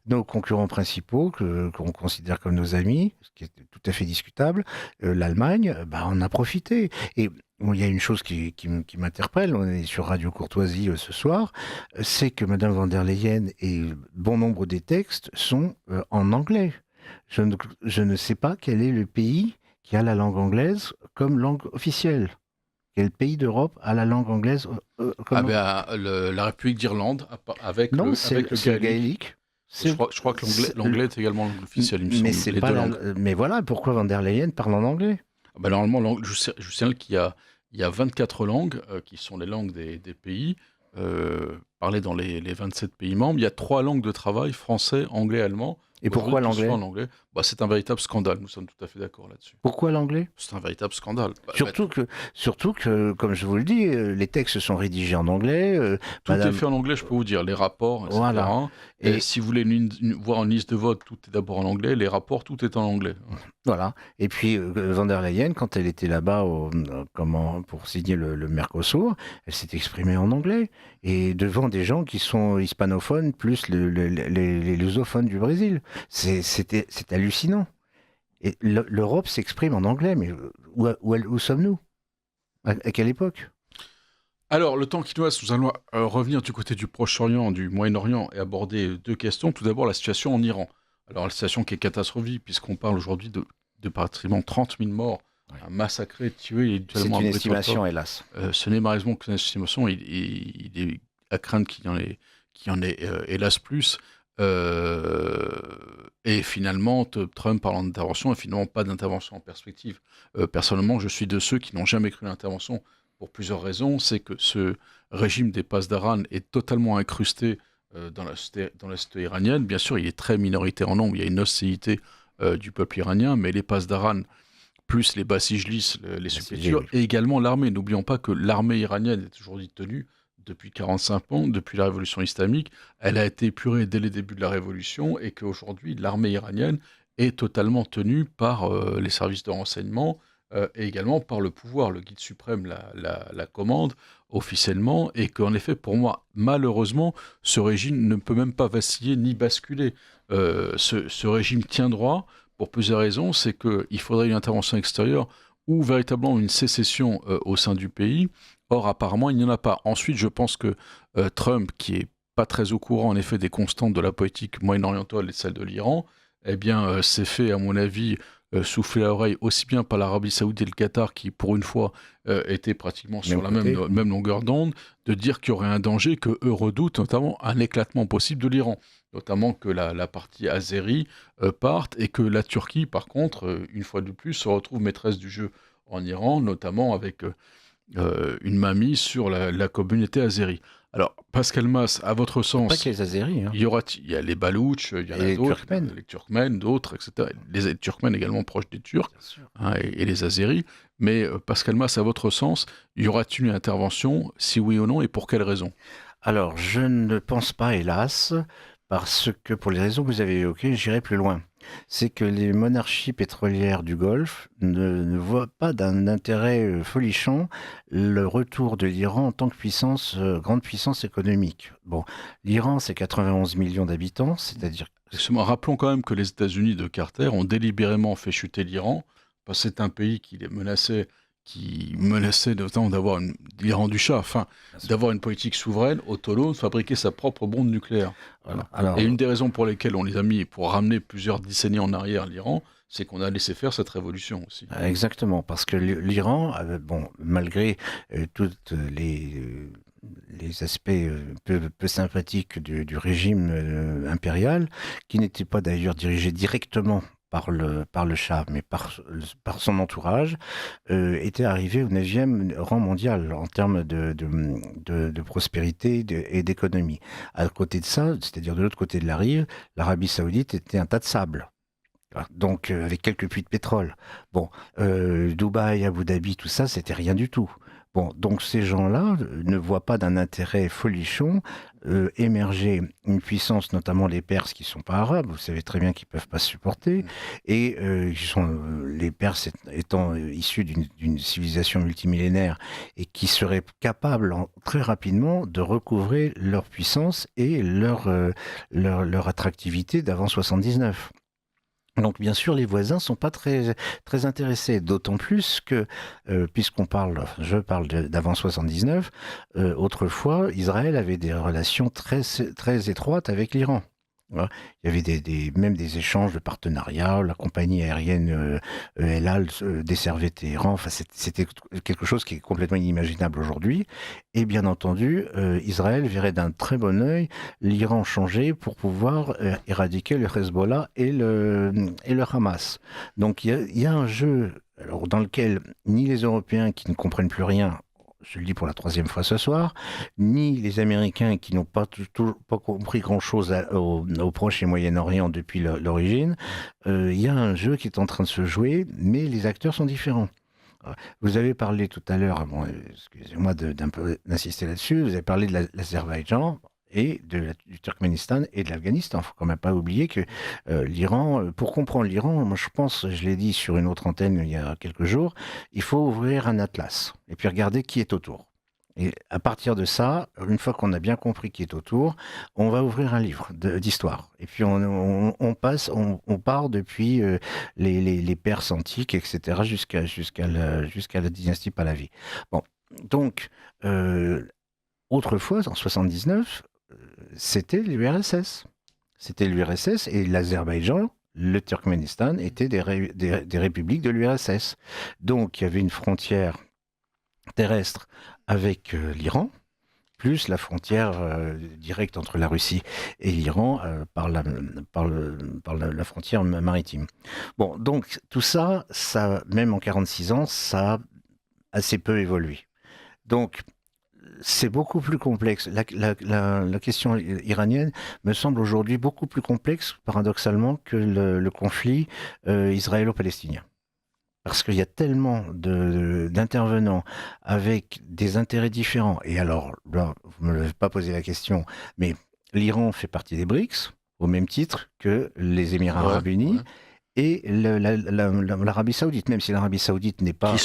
nos concurrents principaux, qu'on considère comme nos amis, ce qui est tout à fait discutable, l'Allemagne, on a profité. Et il y a une chose qui m'interpelle, on est sur Radio Courtoisie ce soir, c'est que Madame von der Leyen et bon nombre des textes sont en anglais. Je ne sais pas quel est le pays qui a la langue anglaise comme langue officielle. Quel pays d'Europe a la langue anglaise la République d'Irlande avec non, avec le gaélique. Je crois que l'anglais est également langue officielle, il me semble. Mais c'est pas mais voilà, pourquoi von der Leyen parle en anglais? Normalement, je signale qu'il y a 24 langues qui sont les langues des pays parlées dans les 27 pays membres. Il y a 3 langues de travail, français, anglais, allemand. Et pourquoi l'anglais? C'est un véritable scandale, nous sommes tout à fait d'accord là-dessus. Pourquoi l'anglais? C'est un véritable scandale. Surtout que, comme je vous le dis, les textes sont rédigés en anglais. Tout est fait en anglais, je peux vous dire, les rapports, etc. Voilà. Et si vous voulez voir une liste de vote, tout est d'abord en anglais, les rapports, tout est en anglais. Voilà. Et puis, von der Leyen, quand elle était là-bas pour signer le Mercosur, elle s'est exprimée en anglais. Et devant des gens qui sont hispanophones, plus les lusophones du Brésil. C'est hallucinant. Et l'Europe s'exprime en anglais, mais où sommes-nous? À quelle époque? Alors, le temps qui nous reste, nous allons revenir du côté du Proche-Orient, du Moyen-Orient, et aborder 2 questions. Tout d'abord, la situation en Iran. Alors, la situation qui est catastrophique, puisqu'on parle aujourd'hui de pratiquement 30 000 morts, massacrés, tués. C'est une estimation, hélas. Ce n'est malheureusement qu'une estimation. Il est à craindre qu'il y en ait hélas plus. Et finalement, Trump parlant d'intervention, et finalement pas d'intervention en perspective. Personnellement, je suis de ceux qui n'ont jamais cru l'intervention pour plusieurs raisons. C'est que ce régime des Pasdaran est totalement incrusté dans la société iranienne. Bien sûr, il est très minoritaire en nombre, il y a une hostilité du peuple iranien, mais les Pasdaran, plus les Bassijlis, les subcultures, et également l'armée. N'oublions pas que l'armée iranienne est aujourd'hui tenue depuis 45 ans, depuis la révolution islamique. Elle a été épurée dès les débuts de la révolution et qu'aujourd'hui, l'armée iranienne est totalement tenu par les services de renseignement et également par le pouvoir. Le guide suprême la commande officiellement, et qu'en effet, pour moi, malheureusement, ce régime ne peut même pas vaciller ni basculer. Ce régime tient droit pour plusieurs raisons. C'est qu'il faudrait une intervention extérieure ou véritablement une sécession au sein du pays. Or, apparemment, il n'y en a pas. Ensuite, je pense que Trump, qui est pas très au courant, en effet, des constantes de la politique moyen-orientale et celle de l'Iran, eh bien, s'est fait, à mon avis, souffler à l'oreille aussi bien par l'Arabie Saoudite et le Qatar, qui, pour une fois, étaient pratiquement sur la même longueur d'onde, de dire qu'il y aurait un danger, qu'eux redoutent, notamment un éclatement possible de l'Iran, notamment que la partie azérie parte, et que la Turquie, par contre, une fois de plus, se retrouve maîtresse du jeu en Iran, notamment avec une mainmise sur la communauté azérie. Alors, Pascal Mas, à votre sens... Pas que les Azéris. Il y a les Baloutches, il y en a d'autres, les Turkmènes, d'autres, etc. Les Turkmènes également proches des Turcs, et les Azéris. Mais Pascal Mas, à votre sens, y aura-t-il une intervention, si oui ou non, et pour quelles raisons ? Alors, je ne pense pas, hélas, parce que pour les raisons que vous avez évoquées, j'irai plus loin. C'est que les monarchies pétrolières du Golfe ne voient pas d'un intérêt folichon le retour de l'Iran en tant que grande puissance économique. Bon, l'Iran, c'est 91 millions d'habitants, c'est-à-dire... Rappelons quand même que les États-Unis de Carter ont délibérément fait chuter l'Iran, parce que c'est un pays qui menaçait notamment d'avoir l'Iran du Shah, d'avoir une politique souveraine, autonome, fabriquer sa propre bombe nucléaire. Voilà. Alors, et une des raisons pour lesquelles on les a mis pour ramener plusieurs décennies en arrière l'Iran, c'est qu'on a laissé faire cette révolution aussi. Exactement, parce que l'Iran, malgré toutes les aspects peu sympathiques du régime impérial, qui n'était pas d'ailleurs dirigé directement par le Shah, mais par son entourage, était arrivé au 9e rang mondial en termes de prospérité et d'économie. À côté de ça, c'est-à-dire de l'autre côté de la rive, l'Arabie Saoudite était un tas de sable. Donc, avec quelques puits de pétrole. Bon, Dubaï, Abu Dhabi, tout ça, c'était rien du tout. Bon, donc ces gens-là ne voient pas d'un intérêt folichon émerger une puissance, notamment les Perses qui ne sont pas arabes, vous savez très bien qu'ils ne peuvent pas se supporter, et les Perses étant issus d'une civilisation multimillénaire et qui seraient capables très rapidement de recouvrer leur puissance et leur attractivité d'avant 79. Donc bien sûr, les voisins sont pas très très intéressés, d'autant plus que je parle d'avant 79. Autrefois, Israël avait des relations très très étroites avec l'Iran. Il y avait même des échanges de partenariat. La compagnie aérienne El Al desservait Téhéran. Enfin, c'était quelque chose qui est complètement inimaginable aujourd'hui. Et bien entendu, Israël verrait d'un très bon œil l'Iran changer pour pouvoir éradiquer le Hezbollah et le Hamas. Donc il y a un jeu dans lequel ni les Européens qui ne comprennent plus rien, je le dis pour la 3e fois ce soir, ni les Américains qui n'ont pas compris grand-chose au Proche et Moyen-Orient depuis l'origine. Il y a un jeu qui est en train de se jouer, mais les acteurs sont différents. Vous avez parlé tout à l'heure, excusez-moi d'un peu d'insister là-dessus, vous avez parlé de l'Azerbaïdjan et du Turkménistan et de l'Afghanistan. Il ne faut quand même pas oublier que l'Iran, pour comprendre l'Iran, moi je pense, je l'ai dit sur une autre antenne il y a quelques jours, il faut ouvrir un atlas et puis regarder qui est autour. Et à partir de ça, une fois qu'on a bien compris qui est autour, on va ouvrir un livre d'histoire. Et puis on part depuis les Perses antiques, etc., jusqu'à la dynastie Pahlavi. Bon, donc autrefois, en 79, c'était l'URSS. C'était l'URSS et l'Azerbaïdjan, le Turkménistan, étaient des républiques de l'URSS. Donc il y avait une frontière terrestre avec l'Iran, plus la frontière directe entre la Russie et l'Iran par la frontière maritime. Bon, donc tout ça, même en 46 ans, ça a assez peu évolué. Donc, c'est beaucoup plus complexe. La question iranienne me semble aujourd'hui beaucoup plus complexe, paradoxalement, que le conflit israélo-palestinien. Parce qu'il y a tellement d'intervenants avec des intérêts différents. Et alors, là, vous ne m'avez pas posé la question, mais l'Iran fait partie des BRICS, au même titre que les Émirats arabes unis et l'Arabie Saoudite, même si l'Arabie Saoudite n'est pas...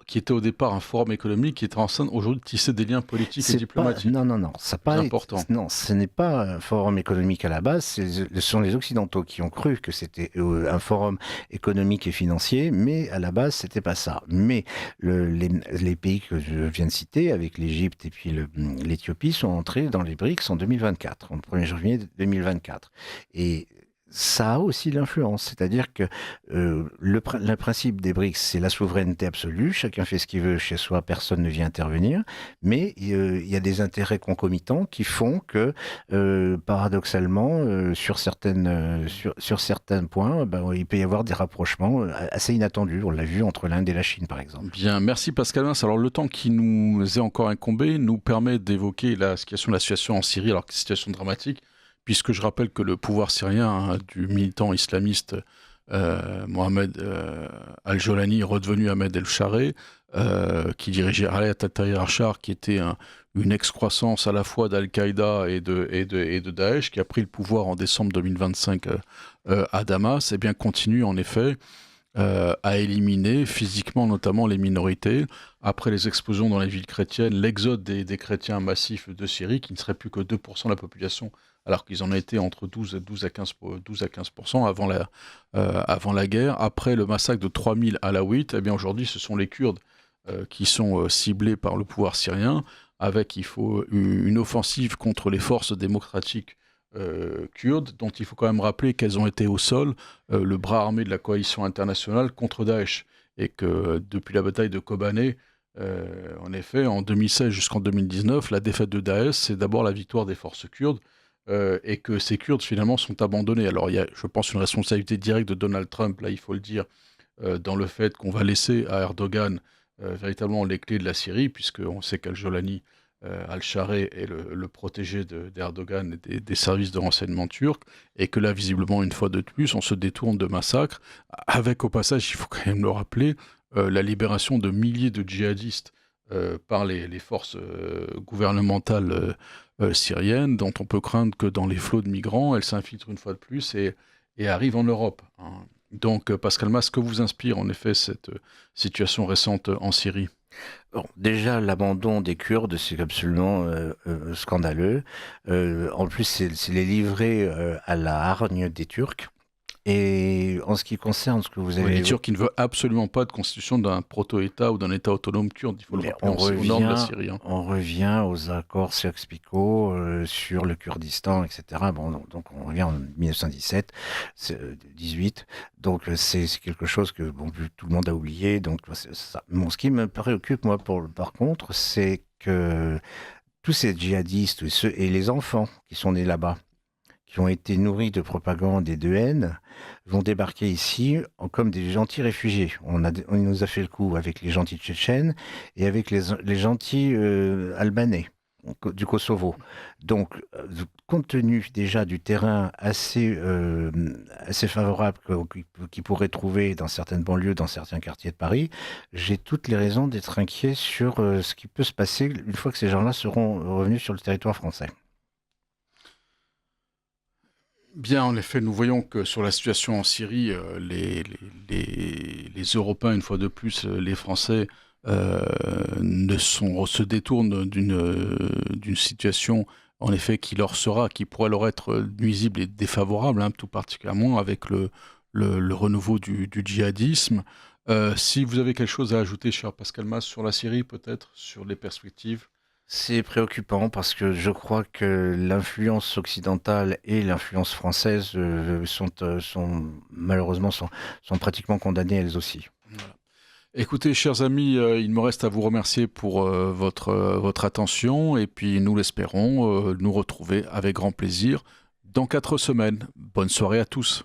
Qui était au départ un forum économique, qui est en train aujourd'hui de tisser des liens politiques et diplomatiques. Non, c'est important. Non, ce n'est pas un forum économique à la base, ce sont les Occidentaux qui ont cru que c'était un forum économique et financier, mais à la base, c'était pas ça. Mais les pays que je viens de citer, avec l'Égypte et puis l'Éthiopie, sont entrés dans les BRICS en 2024, en 1er janvier 2024. Et ça a aussi l'influence, c'est-à-dire que le principe des BRICS, c'est la souveraineté absolue, chacun fait ce qu'il veut chez soi, personne ne vient intervenir, mais il y a des intérêts concomitants qui font que, paradoxalement, sur certains points, il peut y avoir des rapprochements assez inattendus, on l'a vu entre l'Inde et la Chine par exemple. Bien, merci Pascal Mas. Alors le temps qui nous est encore incombé nous permet d'évoquer la situation en Syrie, alors que c'est une situation dramatique, puisque je rappelle que le pouvoir syrien du militant islamiste Mohamed al-Jolani, redevenu Ahmed el-Sharé, qui dirigeait Hayat al-Tahrir al-Shar, qui était une excroissance à la fois d'Al-Qaïda et de Daesh, qui a pris le pouvoir en décembre 2025 à Damas, et bien continue en effet à éliminer physiquement notamment les minorités. Après les explosions dans les villes chrétiennes, l'exode des chrétiens massifs de Syrie, qui ne serait plus que 2% de la population, alors qu'ils en étaient entre 12 à 15% avant la guerre. Après le massacre de 3000 alaouites, eh bien aujourd'hui ce sont les Kurdes qui sont ciblés par le pouvoir syrien, avec une offensive contre les forces démocratiques kurdes, dont il faut quand même rappeler qu'elles ont été au sol, le bras armé de la coalition internationale contre Daesh, et que depuis la bataille de Kobané, en effet, en 2016 jusqu'en 2019, la défaite de Daesh, c'est d'abord la victoire des forces kurdes, et que ces Kurdes finalement sont abandonnés. Alors il y a, je pense, une responsabilité directe de Donald Trump, là il faut le dire, dans le fait qu'on va laisser à Erdogan véritablement les clés de la Syrie, puisqu'on sait qu'Al-Jolani, Al-Sharé est le protégé d'Erdogan et des services de renseignement turcs, et que là, visiblement, une fois de plus, on se détourne de massacres, avec au passage, il faut quand même le rappeler, la libération de milliers de djihadistes par les forces gouvernementales syriennes, dont on peut craindre que dans les flots de migrants, elles s'infiltrent une fois de plus et arrivent en Europe. Hein. Donc, Pascal Mas, que vous inspire en effet cette situation récente en Syrie ? Bon, déjà, l'abandon des Kurdes, c'est absolument scandaleux. En plus, c'est les livrer à la hargne des Turcs. Et en ce qui concerne ce que vous avez... Les Turcs qui ne veulent absolument pas de constitution d'un proto-État ou d'un État autonome kurde, il faut le rappeler, aux normes de la Syrie. Hein. On revient aux accords Sykes-Picot sur le Kurdistan, etc. Bon, donc on revient en 1917, 18. Donc c'est quelque chose que tout le monde a oublié. Donc c'est ça. Bon, ce qui me préoccupe, moi, par contre, c'est que tous ces djihadistes et les enfants qui sont nés là-bas, qui ont été nourris de propagande et de haine, vont débarquer ici comme des gentils réfugiés. On nous a fait le coup avec les gentils tchétchènes et avec les gentils albanais du Kosovo. Donc, compte tenu déjà du terrain assez favorable qu'ils pourraient trouver dans certaines banlieues, dans certains quartiers de Paris, j'ai toutes les raisons d'être inquiet sur ce qui peut se passer une fois que ces gens-là seront revenus sur le territoire français. Bien, en effet, nous voyons que sur la situation en Syrie, les Européens, une fois de plus, les Français, se détournent d'une situation, en effet, qui pourrait leur être nuisible et défavorable, hein, tout particulièrement avec le renouveau du djihadisme. Si vous avez quelque chose à ajouter, cher Pascal Mas, sur la Syrie, peut-être, sur les perspectives ? C'est préoccupant parce que je crois que l'influence occidentale et l'influence française sont malheureusement pratiquement condamnées elles aussi. Voilà. Écoutez, chers amis, il me reste à vous remercier pour votre attention et puis nous l'espérons nous retrouver avec grand plaisir dans 4 semaines. Bonne soirée à tous.